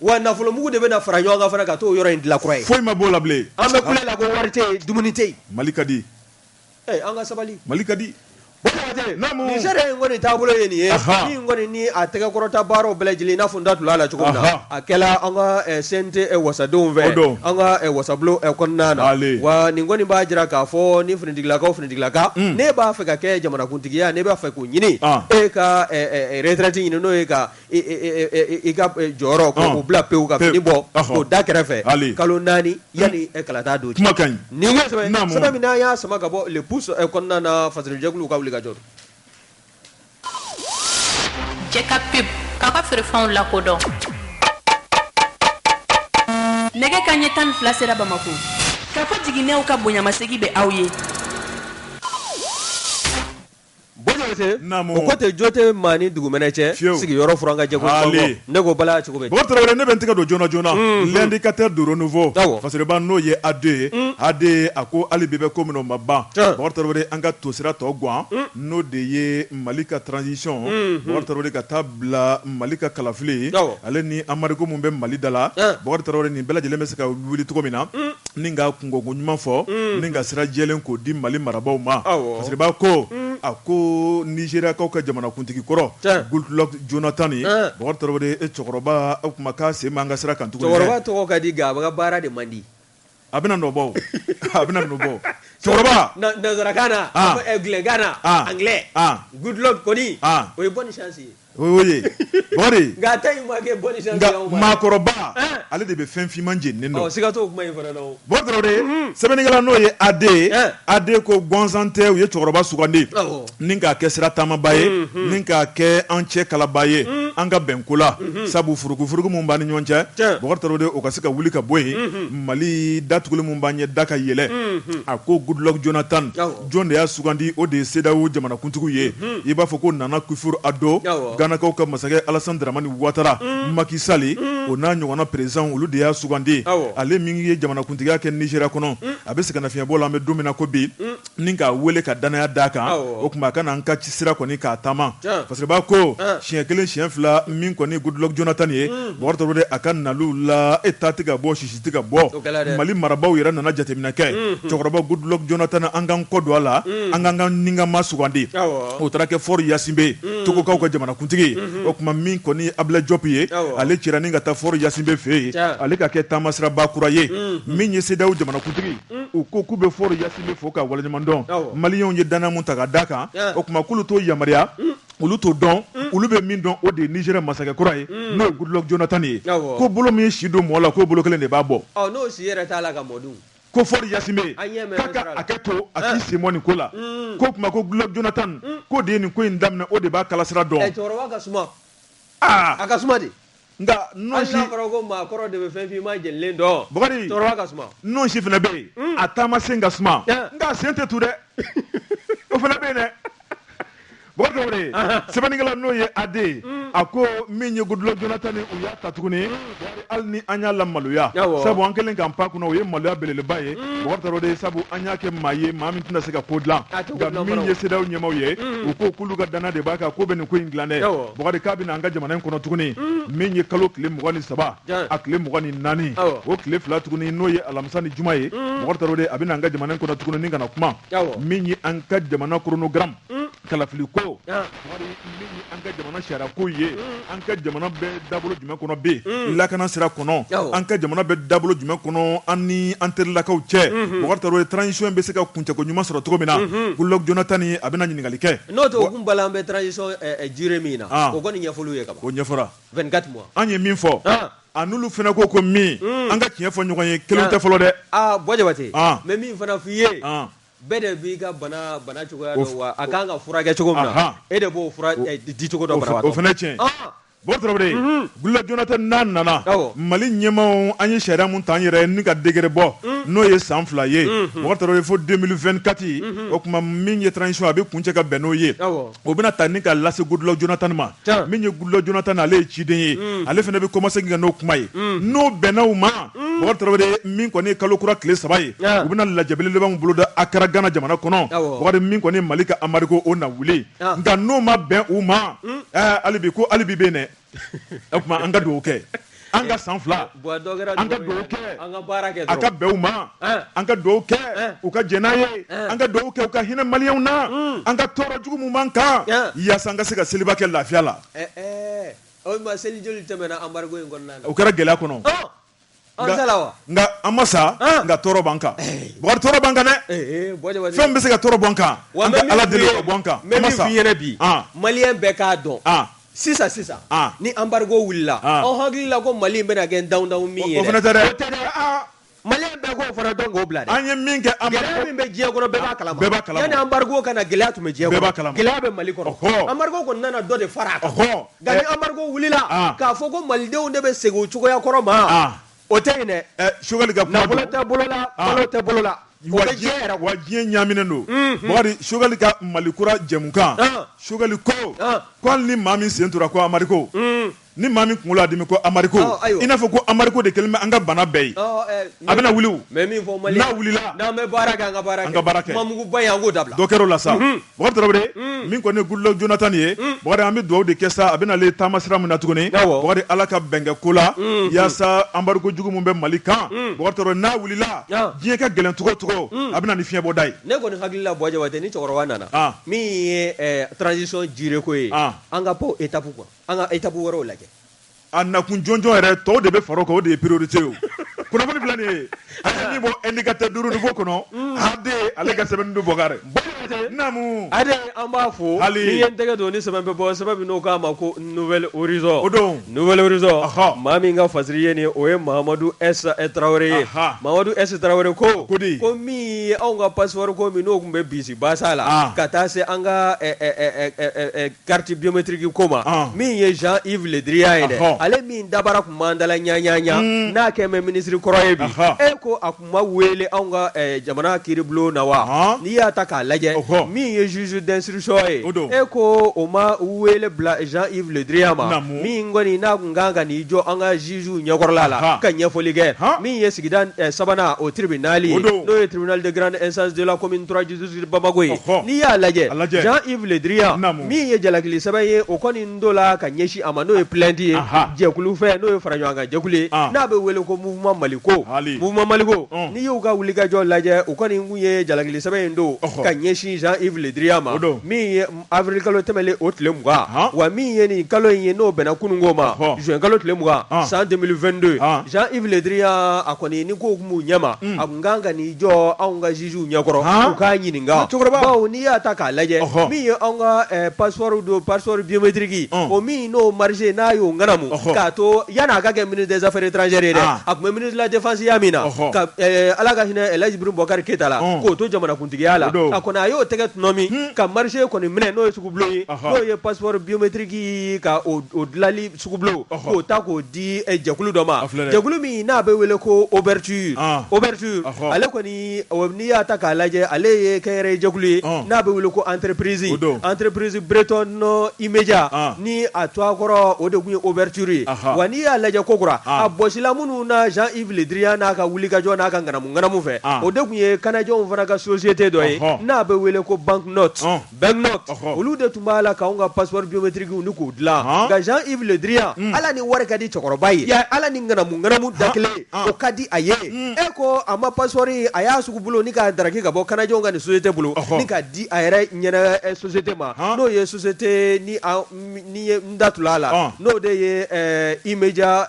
wa nafolomugu de bɛna fara ɲɔgɔn kan fana ka t'o yɔrɔ in dilan kura ye foyi ma b'o la bilen an bɛ kule la ko wari tɛ yen dumuni tɛ yen Mali ka di an ka sabali Mali ka di nin sariya in kɔni taabolo ye nin ye min kɔni ni a tɛgɛ kɔrɔta baaraw bɛɛ lajɛlen i n'a fɔ n da tun b'a la cogo min na a kɛla an ka CNT wasadenw fɛ an ka wasabulon kɔnɔna na wa nin kɔni b'a jira k'a fɔ ni finitigilaka ne b'a fɛ ka kɛ jamanakuntigiya ne b'a fɛ k'o ɲini e ka retraite ɲini n'o ye ka i ka jɔyɔrɔ k'o bila pewu ka fini bɔ k'o da kɛrɛfɛ kalo 4 yanni kalata don cɛ nin ko sɛbɛn min n'an y'a sama ka bɔ le pouce kɔnɔna na fasilijɛkulu ka wuli ka jɔ Jeka pub k'a feerefɛnw lakodɔn nɛgɛ kanɲɛ 12 sera Bamako k'a fɔ jiginɛw ka bonyamasegin bɛ aw ye se o ko tɛ jo tɛ maa ni dugumɛnɛ cɛ sigiyɔrɔ furan ka jɛ ko ne ko bala cogo bɛ Bɔkari Tarawele ne bɛ n tɛgɛ don joona joona l'indicateur de renouveau Fasiriba n'o ye AD ye AD a ko hali bi bɛ ko min o ma ban Bɔkari Tarawele an ka to sira tɔ guwan n'o de ye Mali ka transition Bɔkari Tarawele ka taa bila Mali ka kalafili ale ni Amadu mun bɛ Mali da la Bɔkari Tarawele nin bɛɛ lajɛlen bɛ se ka wuli cogo min na ni ka kungo ɲuman fɔ ni ka sira jɛlen k'o di Mali marabaaw ma Fasiriba ko a ko Nigériakaw ka jamanakuntigi kɔrɔ Goodluck Jonathan Bɔkari Tarawele cɛkɔrɔba o kuma k'a sen b'an ka sira kan tuguni cɛkɔrɔba tɔgɔ ka di nka a ka baara de man di a bɛna nɔ bɔ a bɛna nɔ bɔ cɛkɔrɔba nanzarakan na anglais na anglais Goodluck kɔni o ye bonne chance ye o ye Bɔkari nka a ta in ma kɛ bonne chance nka maakɔrɔba ale de bɛ fɛn finman jeninen dɔn siga t'o kuma in fana na o Bɔkari Tarawele sɛbɛnnikɛla n'o ye AD AD ko gansan tɛ u ye cɛkɔrɔba sugandi ni k'a kɛ sira taamaba ye ni k'a kɛ an cɛ kalaba ye an ka bɛnko la sabu furukufuruku mun b'an ni ɲɔgɔn cɛ Bɔkari Tarawele o ka se ka wuli ka bɔ yen Mali datuguli mun b'an ɲɛ da ka yɛlɛ a ko Goodluck Jonathan jɔn de y'a sugandi o de ye CEDEAO jamanakuntigiw ye i b'a fɔ ko Nana Akufo-Addo Ganakaw ka masakɛ Alassane Dramane Ouattara Macky Sall o n'a ɲɔgɔnna président olu de y'a sugandi ale min ye jamanakuntigiya kɛ Nigeria kɔnɔ a bɛ segin nafiɲɛbɔ la an bɛ don min na ko bi ni k'a wele ka danaya d'a kan o tuma a ka na an ka sira kɔni k'a taama parce que b'a ko siɲɛ kelen siɲɛ fila min kɔni Goodluck Jonathan ye Bɔkari Tarawele a ka naliw la ta tɛ ka bɔ sisi tɛ ka bɔ Mali marabaaw yɛrɛ nana jateminɛ kɛ cɛkɔrɔba Goodluck Jonathan an k'an kɔ don a la an k'an ka ningama sugandi o taara kɛ Fort Yasinbe Togokaw ka jamanakuntigi o tuma min kɔni Ablaye Diop ye ale cira ni ka taa Fort Yasinbe fɛ yen ale ka kɛ taamasiraba kura ye min ye CEDEAO jamanakuntigi u ko k'u bɛ Fort Yasinbe fo ka waleɲuman dɔn maliyɛnw ye danaya mun ta ka d'a kan o tuma k'olu t'o yamaruya olu t'o dɔn olu bɛ min dɔn o de ye Nigeria masakɛ kura ye n'o ye Goodluck Jonathan ye ko bolo min ye si don mɔgɔ la k'o bolo kelen de b'a bɔ n'o si yɛrɛ t'a la ka mɔ dun ko Fort Yasinbe k'a ka hakɛ to a k'i sen bɔ nin ko la k'o tuma ko Goodluck Jonathan k'o de ye nin ko in daminɛ o de b'a kalasira dɔn cɛkɔrɔba ka suma a ka suma de nka non si fɔra ko maakɔrɔ de bɛ fɛn finman jɛlen dɔn Bɔkari cɛkɔrɔba ka suma non si fana bɛ yen a taama sen ka suma nka a sen tɛ tu dɛ o fana bɛ yen dɛ Bɔkari Tarawele sɛbɛnnikɛla n'o ye AD a ko min ye Goodluck Jonathan u y'a ta tuguni hali ni an y'a la maloya sabu an kɛlen k'an pan kunna o ye maloya belebeleba ye Bɔkari Tarawele sabu an y'a kɛ maa ye maa min tɛna se ka ko dilan nka min ye CEDEAO ɲɛmaaw ye u ko k'olu ka danaya de b'a kan k'o bɛ nin ko in dilan dɛ Bɔkari k'a bɛ na an ka jamana in kɔnɔ tuguni min ye kalo tile 23 a tile 24 o tile 2 tuguni n'o ye alamisa ni juma ye Bɔkari Tarawele a bɛ na an ka jamana in kɔnɔ tuguni ni ka na kuma min ye an ka jamana chronogramme kalafili ko Bɔkari min ye an ka jamana sariya ko ye an ka jamana bɛ dabolo jumɛn kɔnɔ bi lakana sira kɔnɔ an ka jamana bɛ dabolo jumɛn kɔnɔ an ni an terilakaw cɛ Bɔkari Tarawele transition bɛ se ka kuncɛko ɲuman sɔrɔ cogo min na Goodluck Jonathan a bɛna ɲininkali kɛ n'o tɛ o kun bala an bɛ transition durée min na o kɔni ɲɛfɔliw ye ka ban o ɲɛfɔra 24 mois an ye min fɔ a n'olu fana ko min an ka tiɲɛ fɔ ɲɔgɔn ye kelen tɛ fɔlɔ dɛ Bɔ Jabate mɛ min fana f'i ye bɛɛ de b'i ka bana cogoya dɔn wa a kan ka furakɛ cogo min na e de b'o fura di cogo dɔ banabaatɔ o fana tiɲɛ Bɔkari Tarawele Goodluck Jonathan n'a nana Mali ɲɛmaaw an ye sariya mun ta an yɛrɛ ni ka degré bɔ n'o ye san 2 ye Bɔkari Tarawele fo 2024 o tuma min ye transition a bɛ kuncɛ ka bɛn n'o ye o bɛna ta ni ka lase Goodluck Jonathan ma min ye Goodluck Jonathan ale ye ciden ye ale fana bɛ commencer ka n'o kuma ye n'o bɛnna u ma Bɔkari Tarawele min kɔni ye kalo kura tile 3 ye u bɛna lajɛ belebeleba bolo da Accra Ghana jamana kɔnɔ Bɔkari min kɔni ye Mali ka Amadu o na wuli nka n'o ma bɛn u ma hali bi ko hali bi bɛ yen dɛ o tuma an ka dugawu kɛ an ka san 2 an ka dugawu kɛ a ka bɛn u ma an ka dugawu kɛ u ka jɛn n'a ye an ka dugawu kɛ u ka hinɛ maliyɛnw na an ka tɔɔrɔ jugu mun b'an kan yaasa an ka se ka seliba kɛ lafiya la o ma seli joli tɛmɛna embargo in kɔnɔna na o kɛra gɛlɛya kɔnɔ nka an ma sa nka tɔɔrɔ b'an kan Bɔkari tɔɔrɔ b'an kan dɛ fɛn bɛ se ka tɔɔrɔ b'an kan an ka Ala deli ka bɔ an kan an ma sa min ɲɛna bi maliyɛn bɛɛ k'a dɔn sisan ni embargo wulila aw hakili la ko Mali bɛna kɛ down min ye o fana tɛ dɛ maliyɛn bɛɛ k'o fana dɔn k'o bila dɛ an ye min kɛ gɛlɛya min bɛ diɲɛ kɔnɔ bɛɛ b'a kalama yanni embargo kana gɛlɛya tun bɛ diɲɛ kɔnɔ gɛlɛya bɛ Mali kɔnɔ embargo kɔni nana dɔ de fara a kan nka ni embargo wulila k'a fɔ ko malidenw de bɛ segin o cogoya kɔrɔ ma o tɛ yen dɛ Choguel ka kuma nafolo tɛ bolo la balo tɛ bolo la wa diɲɛ ɲaaminen don Bakari Choguel ka Malikura jɛmukan Choguel ko hali ni maa min sen tora ko Amariko ni maa min kunkolo y'a dimi ko Amariko i n'a fɔ ko Amariko de kɛlen bɛ an ka bana bɛɛ ye a bɛna wuli mais min fɔ Mali n'a wulila n'an bɛ baara kɛ an ka baara kɛ mamuguba ye an k'o dabila dɔ kɛr'o la sa Bakari Tarawele min kɔni ye Goodluck Jonathan ye Bakari an bɛ dugawu de kɛ sa a bɛna ale taama sira min na tuguni Bakari Ala ka bɛnkɛ ko la yaasa embargo jugu min bɛ Mali kan Bakari Tarawele n'a wulila diɲɛ ka gɛlɛn cogo cogo a bɛna ni fiɲɛbɔ da ye ne kɔni hakili la Buwa Jabate ni cɛkɔrɔba nana min ye transition jiré ko ye an ka bɔ étape quoi an ka étape wɛrɛw lajɛ a nakun jɔnjɔn yɛrɛ tɔw de bɛ far'o kan o de ye priorité ye kunnafoni filɛ nin ye a ye min bɔ indicateur 5 niveau kɔnɔ Ade ale ka sɛbɛnni don Bakari naamu Ade an b'a fo ni ye n tɛgɛ don ni sɛbɛn bɛ bɔ sɛbɛn min n'o k'a ma ko Nouvelle Horizon o don Nouvelle Horizon maa min ka fasiri ye nin o ye Mahamadou S Traoré ye Mahamadou S Traoré ko min ye anw ka passeport ko min n'o tun bɛ bisi basa la ka taa se an ka carte biométrique ko ma min ye Jean-Yves Le Drian ye dɛ ale min dabara tun b'an dala ɲaɲaɲa n'a kɛ mɛ ministre kɔrɔ ye bi e ko a tun ma wele anw ka jamana kiiribulon na wa n'i y'a ta k'a lajɛ min ye juge d'instruction ye e ko o ma wele bila Jean-Yves Le Drian ma min kɔni n'a tun kan ka n'i jɔ an ka juge ɲɛkɔrɔla la ka ɲɛfɔli kɛ min ye sigida sabanan o tribunal ye n'o ye tribunal de grande instance de la commune 3 justice de Bamako ye n'i y'a lajɛ Jean-Yves Le Drian min ye jalakili sɛbɛn ye o kɔni n do la ka ɲɛsin a ma n'o ye plainte ye jɛkulu fɛ n'o ye faraɲɔgɔnkan jɛkulu ye n'a bɛ wele ko mouvement Maliko n'i y'u ka wulikajɔ lajɛ o kɔni kun ye jalakili sɛbɛn in don ka ɲɛsin Jean-Yves Le Drian ma min ye avril kalo tɛmɛlen o tile 20 wa min ye nin kalo in ye n'o bɛnna kununko ma juin kalo tile 20 san 2022 Jean-Yves Le Drian a kɔni ni ko kun b'u ɲɛma a kun kan ka n'i jɔ anw ka juges ɲɛkɔrɔ u k'a ɲininka bawo n'i y'a ta k'a lajɛ min ye anw ka passeport biométrique o min n'o marché n'a y'o ŋanamu k'a to yan'a ka kɛ ministre des affaires étrangères ye dɛ a tun bɛ ministre de la défense ya min na ka Ala ka hinɛ El Hadji Ibrahim Boubacar Keita la k'o to jamanakuntigiya la a kɔni a y'o tɛgɛ tunɔ min ka marché kɔni minɛ n'o ye sugubulon ye n'o ye passeport biométrique ka o dilali sugubulon k'o ta k'o di jɛkulu dɔ ma jɛkulu min n'a bɛ wele ko ouverture ale kɔni n'i y'a ta k'a lajɛ ale ye kɛnyɛrɛye jɛkulu ye n'a bɛ wele ko entreprise Breton Immédiat ni a to a kɔrɔ o de tun ye ouverture ye wa n'i y'a lajɛ kokura a bɔsila minnu na Jean-Yves Le Drian n'a ka wulikajɔ n'a ka ŋanamu fɛ o de tun ye kanajɛnw fana ka société dɔ ye n'a bɛ wele ko Banknote olu de tun b'a la k'anw ka passeport biométrique ni k'o dilan nka Jean-Yves Le Drian ala ni wari ka di cɛkɔrɔba ye ala ni ŋanamu da kelen o ka di a ye e ko a ma passeport a y'a sugu bolo ni k'a daraki ka bɔ kanajɛnw ka nin société bolo ni ka di a yɛrɛ ɲɛnɛ société ma n'o ye société ni ye n datula la n'o de ye Immédiat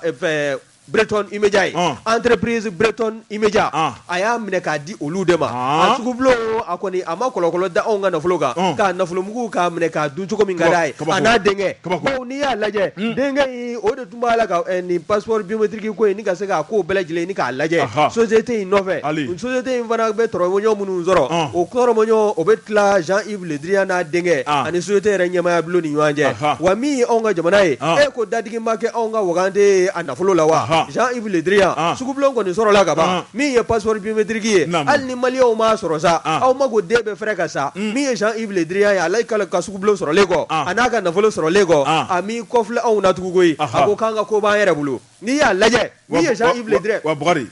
Breton Immédiat ye entreprise Breton Immédiat a y'a minɛ k'a di olu de ma a sugubulon a kɔni a ma kɔlɔkɔlɔ da anw ka nafolo kan k'a nafolomugu k'a minɛ k'a dun cogo min ka d'a ye a n'a denkɛ bawo n'i y'a lajɛ denkɛ in o de tun b'a la ka nin passeport biométrique ko in ni ka se k'a ko bɛɛ lajɛlen ni k'a lajɛ société in nɔfɛ société in fana bɛ tɔrɔmɔɲɔ minnu sɔrɔ o tɔrɔmɔɲɔ o bɛ tila Jean-Yves Le Drian n'a denkɛ ani société yɛrɛ ɲɛmaaya bulon ni ɲɔgɔn cɛ wa min ye anw ka jamana ye e ko dadigi ma kɛ anw ka wagande a nafolo la wa Jean-Yves Le Drian sugubulon kɔni sɔrɔla ka ban min ye passeport biométrique ye hali ni maliyɛnw m'a sɔrɔ sa aw ma ko den bɛ fɛrɛ ka sa min ye Jean-Yves Le Drian ye ale ka sugubulon sɔrɔlen kɔ a n'a ka nafolo sɔrɔlen kɔ a m'i kɔfilɛ anw na tugun koyi a ko k'an ka ko b'an yɛrɛ bolo n'i y'a lajɛ min ye Jean-Yves Le Drian wa Bakari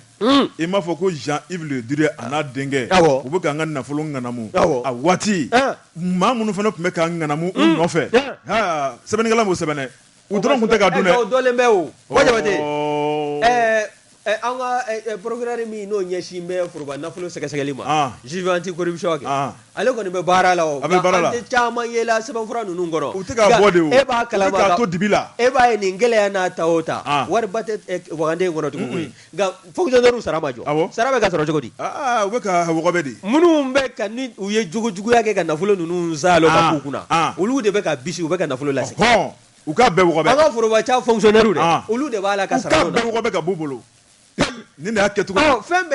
i m'a fɔ ko Jean-Yves Le Drian a n'a denkɛ u bɛ k'an ka nafolo ŋanamu a waati maa minnu fana tun bɛ k'an ŋanamu u nɔfɛ sɛbɛnnikɛla m'o sɛbɛn dɛ u dɔrɔn tun tɛ k'a dun dɛ o dɔlen bɛ o Buwa Jabate an ka procureur min n'o ɲɛsin bɛ foroba nafolo sɛgɛsɛgɛli ma juge anti-corruption kɛ ale kɔni bɛ baara la o an tɛ caman yela sɛbɛnfura ninnu kɔrɔ u tɛ k'a bɔ de o e b'a kalama k'a to dibi la e b'a ye nin gɛlɛya n'a ta o ta wari ba tɛ waganden in kɔnɔ tugun koyi nka fonctionnaire sara ma jɔ sara bɛ ka sɔrɔ cogo di u bɛ ka wɔgɔbɛ de minnu bɛ ka ni u ye jugujuguya kɛ ka nafolo ninnu zalo ka k'u kunna olu de bɛ ka bisi u bɛ ka nafolo lase u k'a bɛɛ wɔgɔbɛ an ka forobaca fonctionnaire dɛ olu de b'a la ka sara u k'a bɛɛ wɔgɔbɛ ka b'u bolo ni de y'a kɛ cogo fɛn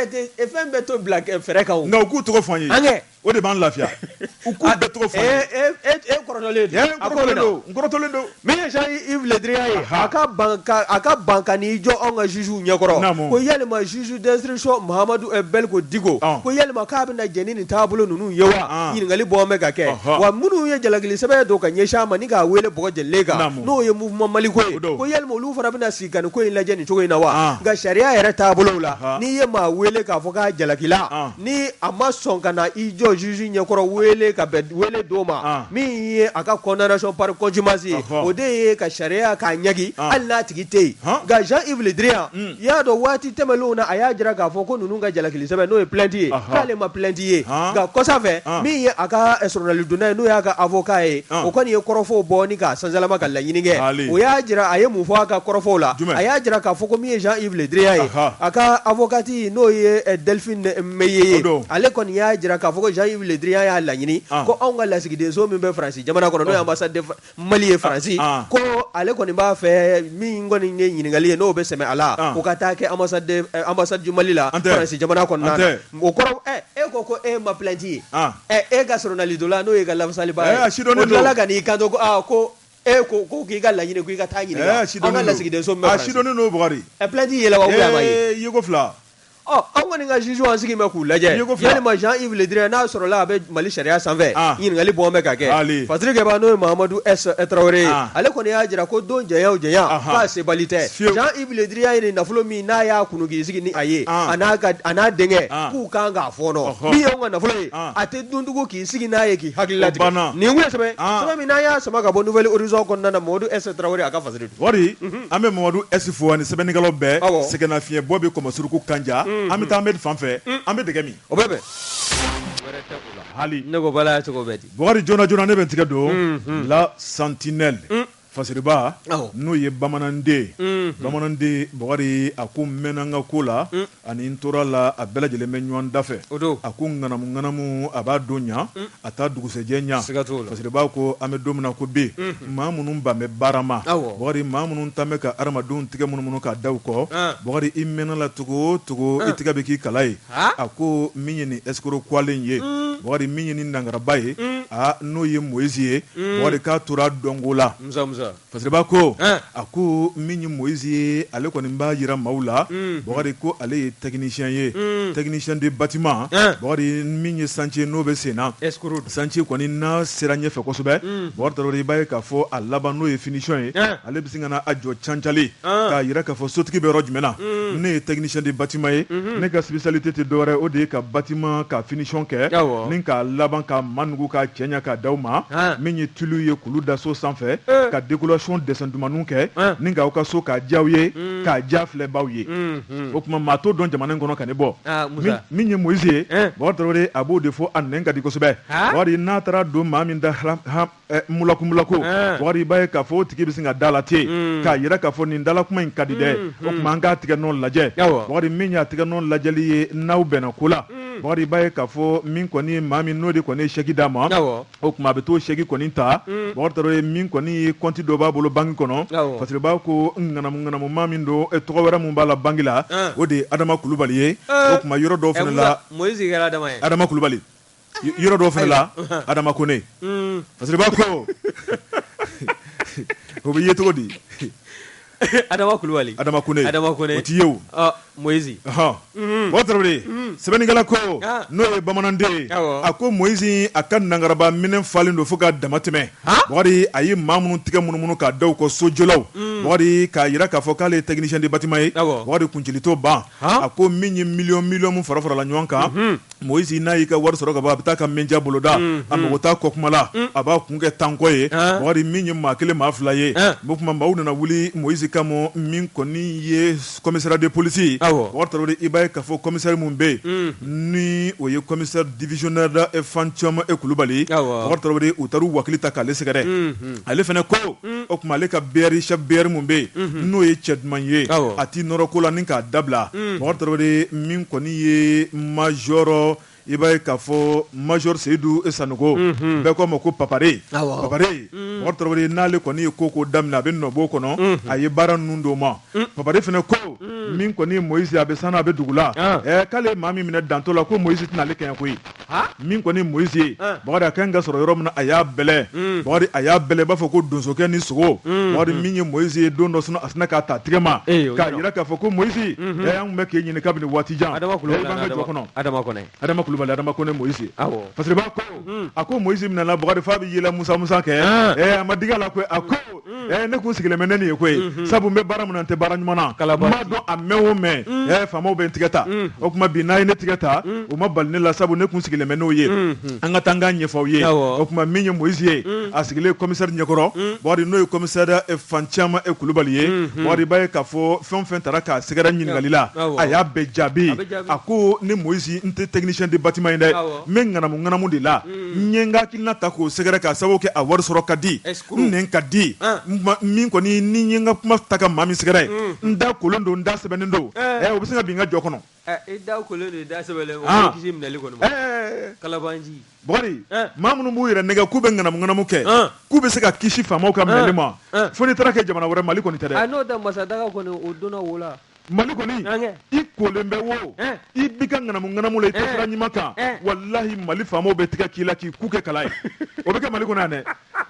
bɛɛ to bila fɛrɛ kan o nka u k'u tɔgɔ fɔ an ye o de b'an lafiya u k'u bɛɛ tɔgɔ fɔ kɔrɔtɔlen don min ye Jean-Yves Le Drian ye a ka ban ka n'i jɔ anw ka juges ɲɛkɔrɔ ko yalima juge d'instruction Mahamadu Belko Diko ko yalima k'a bɛna jɛn ni nin taabolo ninnu ye wa ɲininkali bɔn bɛ ka kɛ wa minnu ye jalakili sɛbɛn don ka ɲɛsin a ma ni k'a wele bɔgɔ jɛlen kan n'o ye mouvement Mali ko ye ko yalima olu fana bɛna sigi ka nin ko in lajɛ nin cogo in na wa nka sariya yɛrɛ taabolo la n'i ye maa wele k'a fɔ k'a jalakila ni a ma sɔn ka na i jɔ juge ɲɛkɔrɔ wele ka bɛn wele d'o ma min ye a ka condamnation par contumace ye o de ye ka sariya k'a ɲɛgi hali n'a tigi tɛ yen nka Jean-Yves Le Drian i y'a dɔn waati tɛmɛnlenw na a y'a jira k'a fɔ ko ninnu ka jalakili sɛbɛn n'o ye plainte ye k'ale ma plainte ye nka kɔsa fɛ min ye a ka journaliste n'o y'a ka avocat ye o kɔni ye kɔrɔfɔw bɔ ni k'a sansalama ka laɲini kɛ o y'a jira a ye mun fɔ a ka kɔrɔfɔw la a y'a jira k'a fɔ ko min ye Jean-Yves Le Drian ye a ka avocate n'o ye Delphine Meye ye ale kɔni y'a jira k'a fɔ ko Jean-Yves Le Drian y'a laɲini ko anw ka lasigidenso min bɛ Faransi jamana kɔnɔ n'o ye ambassade Mali ye Faransi ko ale kɔni b'a fɛ min kɔni ye ɲininkali ye n'o bɛ sɛmɛ a la o ka taa kɛ ambassade du Mali la Faransi jamana kɔnɔna na o kɔrɔ e ko e ma plainte ye e ka journaliste la n'o ye ka lafasaliba ye o tilala ka n'i kanto ko ko k'i ka laɲini ko i ka taa ɲininka an ka lasigidenso min bɛ Faransi sidɔnni n'o Bukari plainte yɛlɛ wa a ma ye ye ko fila an kɔni ka juge an sigi bɛ k'u lajɛ yalima Jean-Yves Le Drian n'a sɔrɔla a bɛ Mali sariya sanfɛ ɲininkali bɔn bɛ ka kɛ Fasiri Keba n'o ye Mahamadou S Traoré ye ale kɔni y'a jira ko don janya o janya k'a sebali tɛ Jean-Yves Le Drian ye nafolo min n'a y'a kunu k'i sigi ni a ye a n'a denkɛ k'u kan k'a fɔɔnɔ min y'anw ka nafolo ye a tɛ duntugu k'i sigi n'a ye k'i hakili latigɛ nin kun ye sɛbɛn min n'a y'a sama ka bɔ Nouvelle Horizon kɔnɔna na Mamadou S Traoré a ka fasiri wari an bɛ Mamadou S fo ani sɛbɛnnikɛlaw bɛɛ sɛgɛnnafiɲɛbɔ bɛ Kɔmɔsuruku Kanja an bɛ taa Ahmed fan fɛ an bɛ dɛgɛ min o bɛ bɛn hali ne ko bala cogo bɛ di Bukari joona ne bɛ tigɛ don La Sentinelle fasiriba n'o ye bamananden Bukari a ko mɛnna n ka ko la ani n tora la a bɛɛ lajɛlen bɛ ɲɔgɔn da fɛ a ko ŋanamu a b'a don ɲa a taa dugusɛjɛ ɲa fasiriba ko an bɛ don min na ko bi maa minnu ban bɛ baara ma Bukari maa minnu tan bɛ ka adamadenw tigɛ munumunu k'a da u kɔ Bukari i mɛnna la cogo o cogo i tigɛ bɛ k'i kala ye a ko min ye nin escroc kwalen ye Bukari min ye nin nangaraba ye n'o ye Moïse ye Bukari k'a tora dɔnko la fasiriba ko a ko min ye Moïse ye ale kɔni b'a yira maaw la Bukari ko ale ye technicien ye technicien de bâtiment Bukari min ye chantier n'o bɛ sen na chantier kɔni n'a sera ɲɛfɛ kosɛbɛ Bukari Traoré i b'a ye k'a fɔ a laban n'o ye finition ye ale bɛ se ka na a jɔ cancali k'a yira k'a fɔ sotigi bɛ yɔrɔ jumɛn na ne ye technicien de bâtiment ye ne ka spécialité tɛ dɔwɛrɛ o de ye ka bâtiment ka finition kɛ ni k'a laban ka manugu k'a cɛɲa k'a d'aw ma min ye tulu ye k'olu da so sanfɛ ka décoration dessin dumaniw kɛ ni k'aw ka so k'a diyaw ye k'a diya filɛbaw ye o tuma maa t'o dɔn jamana in kɔnɔ ka ne bɔ min ye Moïse ye Bukari Traoré a b'o de fɔ a nɛn ka di kosɛbɛ Bukari n'a taara don maa min da mulaku Bukari i b'a ye k'a fɔ o tigi bɛ sin ka da la ten k'a yira k'a fɔ nin dalakuma in ka di dɛ o tuma an k'a tigɛ nɔ lajɛ Bukari min y'a tigɛ nɔ lajɛli ye n'aw bɛnna ko la Bukari i b'a ye k'a fɔ min kɔni ye maa min n'o de kɔni ye chèque d'a ma o tuma a bɛ t'o chèque kɔni ta Bukari Traoré min kɔni ye compte dɔ b'a bolo banque kɔnɔ fasiriba ko ŋanamu maa min don tɔgɔ wɛrɛ min b'a la banque la o de ye Adama Kulubali ye o tuma yɔrɔ dɔw fana la Moïse kɛra Adama ye Adama Kulubali yɔrɔ dɔw fana la Adama Kone fasiriba ko o bɛ ye cogo di Adama Kulubali Adama Kone o ti ye o Moïse Bukari Traoré sɛbɛnnikɛla ko n'o ye bamananden a ko Moïse a ka nangaraba minɛn falen don fo ka dama tɛmɛ Bukari a ye maa minnu tigɛ munumunu k'a da u kɔ sojɔlaw Bukari k'a yira k'a fɔ k'ale ye technicien de bâtiment ye Bukari kuncili t'o ban a ko min ye miliyɔn min farala ɲɔgɔn kan Moïse n'a y'i ka wari sɔrɔ ka ban a bɛ taa ka menja boloda a mago t'a kɔ kuma la a b'a kun kɛ tankɔ ye Bukari min ye maa kelen maa fila ye o tuma maaw nana wuli Moïse kama min kɔni ye commissariat de police ye Bukari Traoré i b'a ye k'a fɔ commissaire mun bɛ yen ni o ye commissaire divisionnaire da Fanthiam Kulubali Bukari Traoré u taar'u wakili ta k'ale sɛgɛrɛ ale fana ko o tuma ale ka BR chef BR mun bɛ yen n'o ye cɛ duman ye a t'i nɔrɔ ko la ni k'a dabila Bukari Traoré min kɔni ye major i b'a ye k'a fɔ Major Seydou Sanogo bɛɛ ko a ma ko Papare Papare mɔgɔ Tarawele n'ale kɔni ye ko daminɛ a bɛ nɔbɔ kɔnɔ a ye baara ninnu d'o ma Papare fana ko min kɔni ye Moïse a bɛ sanu a bɛ dugu la k'ale maa min minɛ dantɔ la ko Moïse tɛna ale kɛɲɛ koyi min kɔni Moïse ye Bakari a kan ka sɔrɔ yɔrɔ min na a y'a bɛlɛ Bakari a y'a bɛlɛ i b'a fɔ ko donsokɛ ni sogo Bakari min ye Moïse ye don dɔ a sina k'a ta tigɛ ma k'a yira k'a fɔ ko Moïse an tun bɛ k'e ɲini kabini waati jan Adama Kulubali Adama Kone Moïse parce que b'a ko a ko Moïse minɛna Bakari f'a bɛ yɛlɛ Musa kɛ a ma dig'a la koyi a ko ne kun sigilen bɛ ne nin ye koyi sabu n bɛ baara min na n tɛ baara ɲuman na n m'a dɔn a mɛn o mɛn faamaw bɛ n tigɛ ta o tuma bi n'a ye ne tigɛ ta o ma bali ne la sabu ne kun sigilen bɛ n'o ye an ka taa n ka ɲɛfɔ aw ye o tuma min ye Moïse ye a sigilen commissaire ɲɛkɔrɔ Bakari n'o ye commissaire fan caman Kulubali ye Bakari b'a ye k'a fɔ fɛn o fɛn taara k'a sɛgɛrɛ ɲininkali la a y'a bɛɛ jaabi a ko ni Moïse n tɛ technicien de bâtiment ye dɛ n bɛ ŋanamu de la n ye n ka hakilina ta k'o sɛgɛrɛ k'a sababu kɛ a wari sɔrɔ ka di n nɛn ka di min kɔni ni n ye n ka kuma ta ka maa min sɛgɛrɛ n da kolon don n da sɛbɛnnen don o bɛ se ka bin n ka jɔ kɔnɔ i da kolon don i da sɛbɛnnen o kisi minɛli kɔnɔ ma kalabanji Bakari maa minnu b'u yɛrɛ nɛgɛ k'u bɛ ŋanamu kɛ k'u bɛ se ka kisi faamaw ka minɛli ma fo n'i taara kɛ jamana wɛrɛ Mali kɔni tɛ dɛ n'o tɛ masadaga kɔni o donna wo la Mali kɔni i kolen bɛ wo i bi ka ŋanamu la i tɛ sira ɲuman kan walahi Mali faamaw bɛ tigɛ k'i la k'i ku kɛ kala ye o bɛ kɛ Mali kɔnɔ yan dɛ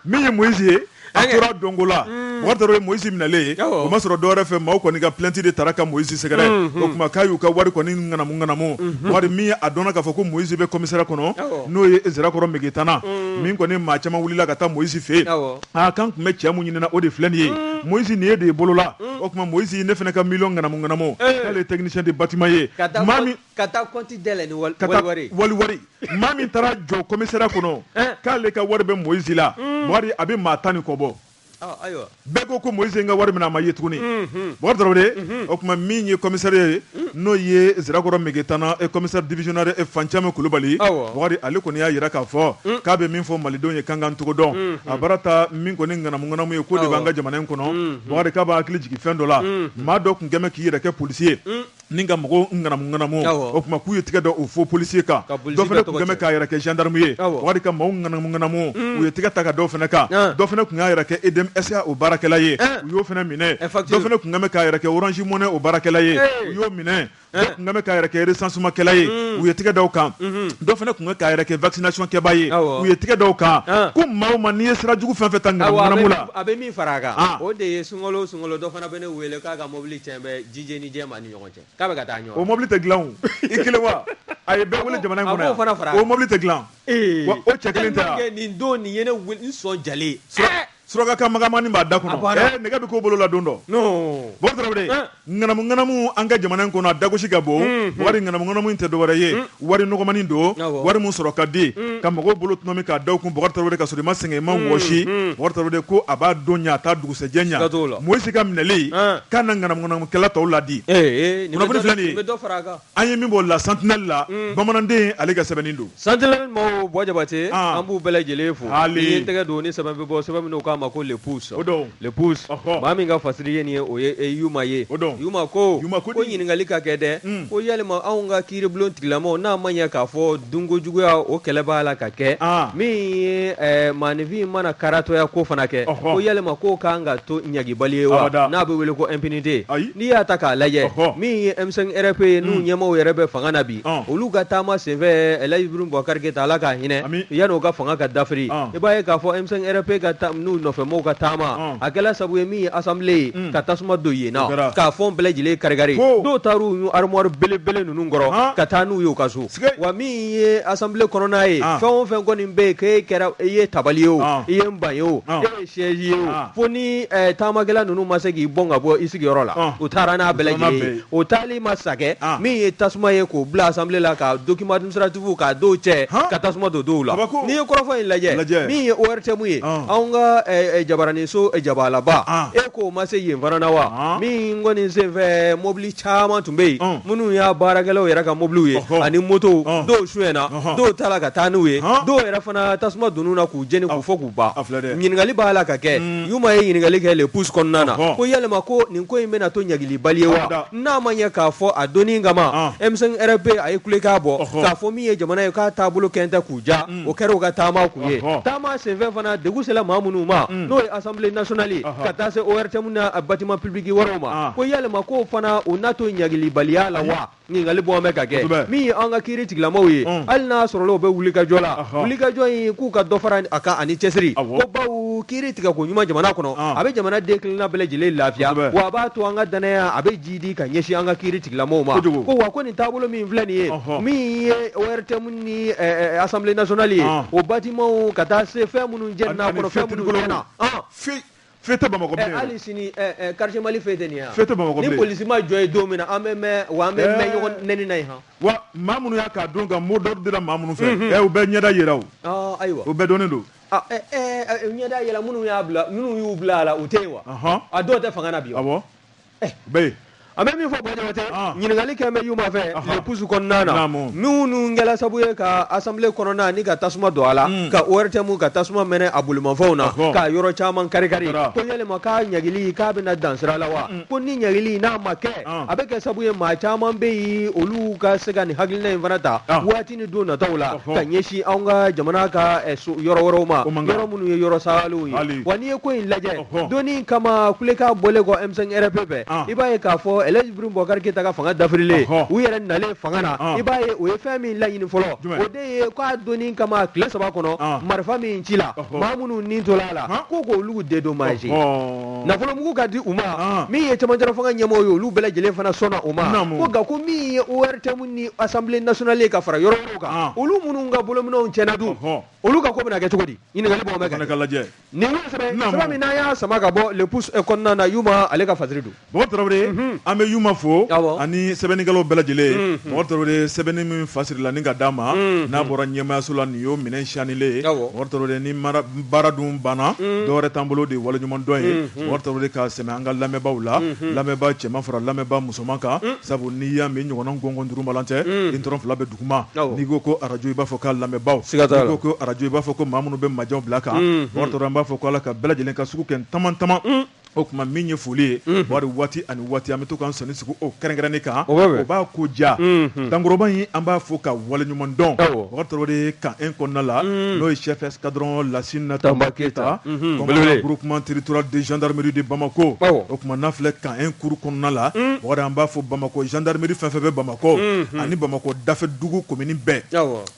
min ye Moïse ye a tora dongo la Bakari Tarawele Moïse minɛlen o ma sɔrɔ dɔwɛrɛ fɛ maaw kɔni ka plainte de taara ka Moïse sɛgɛrɛ o tuma k'a y'u ka wari kɔni ŋanamu Bakari min a dɔnna k'a fɔ ko Moïse bɛ commissariat kɔnɔ n'o ye Zerakɔrɔ Megitana min kɔni maa caman wulila ka taa Moïse fɛ yen k'an tun bɛ cɛ mun ɲinina o de filɛ nin ye Moïse nin ye de bolo la o tuma Moïse ne fana ka million ŋanamu k'ale ye technicien de bâtiment ye ka taa compte dɛlɛ ni wari maa min taara jɔ commissariat kɔnɔ k'ale ka wari bɛ Moïse la Bakari a bɛ maa 10 ni kɔ bɔ bɛɛ ko Moïse n ka wari minɛ a ma ye tuguni Bakari Tarawele o tuma min ye commissaire ye n'o ye Zerakɔrɔ Megitana commissaire divisionnaire fan caman Kulubali Bakari ale kɔni y'a yira k'a fɔ k'a bɛ min fɔ malidenw ye kan cogo dɔn a baara ta min kɔni ŋanamu ye ko de b'an ka jamana in kɔnɔ Bakari k'a b'a hakili jigin fɛn dɔ la maa dɔ tun kɛmɛ k'i yɛrɛ kɛ policier ni ka mɔgɔw ŋanamu o tuma k'u ye tigɛ da o fɔ policier kan dɔ fana tun kɛmɛ k'a yɛrɛ kɛ gendarme ye Bakari ka maaw ŋanamu u ye tigɛ ta ka dɔ fana kan dɔ fana tun y'a yɛrɛ kɛ EDMSA o baarakɛla ye u y'o fana minɛ dɔ fana tun kɛmɛ k'a yɛrɛ kɛ Orange Money o baarakɛla ye u y'o minɛ dɔ tun kɛmɛ k'a yɛrɛ kɛ recensement kɛla ye u ye tigɛ da o kan dɔ fana tun k'a yɛrɛ kɛ vaccination kɛbaa ye u ye tigɛ da o kan ko maa o maa n'i ye sira jugu fɛn fɛn ta ŋanamu la a bɛ min fara a kan o de ye sunkalo dɔ fana bɛ ne wele k'a ka mobili cɛn bɛ jijɛ ni jɛma ni ɲɔgɔn cɛ k'a bɛ ka taa ɲɔgɔn o mobili tɛ dilan o i kelen wa a ye bɛɛ wele jamana in kɔnɔ yan o mobili tɛ dilan wa o cɛ kelen tɛ yan nin don nin ye ne sɔn jalen suraka magamani b'a da kɔnɔ nɛgɛ bɛ k'o bolo la don dɔ Bakari Tarawele ŋanamu an ka jamana in kɔnɔ a dagosi ka bon wari ŋanamu in tɛ dɔwɛrɛ ye wari nɔgɔmani don wari min sɔrɔ ka di ka mɔgɔw bolo tunun min k'a da kun Bakari Tarawele ka sɔrɔ i ma sɛgɛn i ma wɔsi Bakari Tarawele ko a b'a don ɲɛ a t'a dugusɛjɛ ɲɛ Moïse ka minɛli k'a na ŋanamunakɛla tɔw ladi kunnafoni filɛ nin ye an ye min b'o la Sentinelle la bamananden ale ka sɛbɛnnin don Sentinelle mɔgɔw Bɔ Jabate an b'u bɛɛ lajɛlen fo ni ye tɛgɛ don ni sɛbɛn bɛ bɔ sɛbɛn min k'a ma ko le pouce maa min ka fasiri ye nin ye o ye Yuma ye Yuma ko ɲininkali ka kɛ dɛ ko yalima anw ka kiiribulon tigilamaw n'a ma ɲɛ k'a fɔ dunkojuguya o kɛlɛ b'a la ka kɛ min ye maanifin mana karatɔya ko fana kɛ ko yalima k'o kan ka to ɲagibali ye wa n'a bɛ wele ko impunité n'i y'a ta k'a lajɛ min ye M5 RP ye n'u ɲɛmaaw yɛrɛ bɛ fanga na bi olu ka taama senfɛ El Hadji Ibrahim Boubacar Keita Ala k'a hinɛ yan'o ka fanga ka dafiri i b'a ye k'a fɔ M5 RP ka n'u nɔfɛ mɔgɔw ka taama a kɛla sabu ye min ye assemblée ye ka tasuma don yen na k'a fɔ bɛɛ lajɛlen kari dɔw taar'u y'u armoire belebele ninnu kɔrɔ ka taa n'u ye u ka so wa min ye assemblée kɔnɔna ye fɛn o fɛn kɔni bɛ yen k'e kɛra i ye tabali ye o i ye nban ye o e ye siège ye o fo ni taamakɛla ninnu ma se k'i bɔn ka bɔ i sigiyɔrɔ la u taara n'a bɛɛ lajɛlen ye o taali ma sakɛ min ye tasuma ye k'o bila assemblée la ka document administratif k'a dɔw cɛ ka tasuma don dɔw la n'i ye kɔrɔfɔ in lajɛ min ye ORTM ye anw ka jabarani so jabalaba e ko ma se yen fana na wa min ngoni se fe mobili chama tumbe munu ya baragalo yera ka mobilu ye ani moto do suena do tala ka tanu ye do yera fana tasma dununa ku jeni ku foku ba nyingali bala ka ke yuma ye nyingali ke le pousse konnana ko yelma ko nin ko imena to nyagili baliyewa na manya ka fo adoni ngama emsen rp ay kule ka bo ka fo mi ye jamana ka tabulo kenta kuja o kero ga tama ku ye tama se ve fana de gusela mamunu ma no assemblée nationale ka ta se ORT muna bâtiment public waroma ko yelma ko fana onato nyagili baliya la wa ngali bo me ka ke mi anga kiri tiglamo ye alna sorolo be wuli ka jola wuli ka joyi ku ka dofara aka ani chesri ko bawu kiri tiga ko nyuma jamana kono abe jamana declina bele jile lafiya wa ba to anga danaya abe jidi ka nyeshi anga kiri tiglamo ma ko wa ko ni tabulo mi vlani ye mi ORT munni assemblée nationale o bâtiment kata se fe munu jenna kono fe munu jenna fete Bamako be ali sini quartier Mali fete ni ha fete Bamako be ni police ma joy domina ameme wa ameme yogon neni nay ha wa mamunu ya ka donga modor dira mamunu fe u be nyeda yeraw aywa u be donendo nyeda yela munu ya bla munu yu bla la utewa ado te fangana biyo abo be ame mi fo boje wote nyingali ke me yuma fe le pusu konnana nunu ngela sabuye ka assemblée konnana ni ka tasuma do ala ka ORT mu ka tasuma mene abuluma fauna ka yoro chaman kari ko yele maka nyagili ka bina dansra la wa ko ni nyagili na make abeke sabuye ma chaman be yi olu ka sega ni haglina invanata wati ni do na tawla ka nyeshi anga jamana ka yoro ma yoro munu yoro salu wani ko in laje doni kama kule ka bole go emsen RPP ibaye ka fo elej brum bokar ke taga fanga dafrile u yere nale fanga na ibaye o yefa mi la yini folo o de ko adoni kama classe ba kono marfa mi nchila mamunu ni tolala ko ko lugu de dommage na folo mugu kadi uma mi ye tamanjara fanga nyamo yo lu bela jele fana sona uma ko ga ko mi ORT munni assemblée nationale ka fara yoro ka olu munu nga bolo muno nchena du olu ka ko bena ke tugodi ini ngale bo meka ni ngi sebe mi na ya sama ka bo le pousse e konna na yuma ale ka fazridu bo trawre ame yuma fo ani sebenigalo bela jele bo trawre sebeni mi fasiri la ninga dama na bora nyema sula ni yo minen shanile bo trawre ni baradum bana dore tambolo de wala nyumon doye bo trawre ka sema angal lame bawla lame ba chema fara lame ba musomaka sabu ni ya mi nyono ngongo nduru malante intron flabe dukuma ni go ko arajo iba fo ka lame baw ni go ko arajo iba fo ko mamunu be majon blaka bo trawre ba fo ko la ka bela jele ka suku ken tamantama o kuma min ye foli ye wari waati ani waati an bɛ to k'an sɔnni sigi o kɛrɛnkɛrɛnnen kan o b'a ko ja dangoroba in an b'a fɔ ka waleɲuman dɔn Bakari de kan un kɔnɔna la n'o ye chef escadron Lassina Tamba Keita commandant groupement territorial de gendarmerie de Bamako o kuma n'a filɛ kan un kuru kɔnɔna la Bakari an b'a fɔ Bamako gendarmerie fɛn fɛn bɛ Bamako ani Bamako dafɛ dugu commune bɛɛ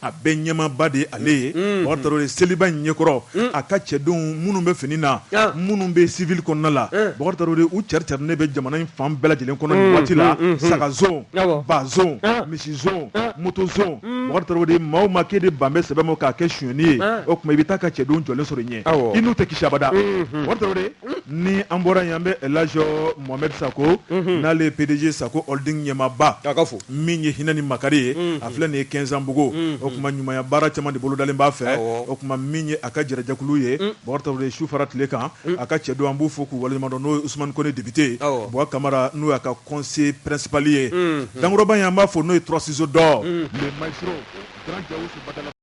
a bɛɛ ɲɛmaaba de ye ale ye Bakari de seliba in ɲɛkɔrɔ a ka cɛdenw minnu bɛ fini na minnu bɛ civil kɔnɔna la Bakari de u cɛricɛri ne bɛ jamana in fan bɛɛ lajɛlen kɔnɔ nin waati la saga zone ba zone misi zone moto zone Bakari de maa o maa k'e de ban bɛ sɛbɛn ma k'a kɛ sonyɛni ye o tuma i bɛ taa ka cɛdenw jɔlen sɔrɔ ɲɛ i n'u tɛ kisi abada Bakari de ni an bɔra yen an bɛ Elhadji Mohamed Sako n'ale ye PDG Sako Holding ɲɛmaaba min ye hinɛ ni makari ye a filɛ nin ye 15 ans bugo o tuma ɲumanya baara caman de bolodalen b'a fɛ o tuma min ye a ka jɛrɛjɛkulu ye Bakari de su fara tile kan a ka cɛdenw an b'u fo k'u waleɲuman dɔn n'o ye Ousmane Kone député Bois Camara n'o y'a ka conseiller principal ye dangoroba in an b'a fɔ n'o ye 3 ciseaux d'or le maestro grand Diawusu Badala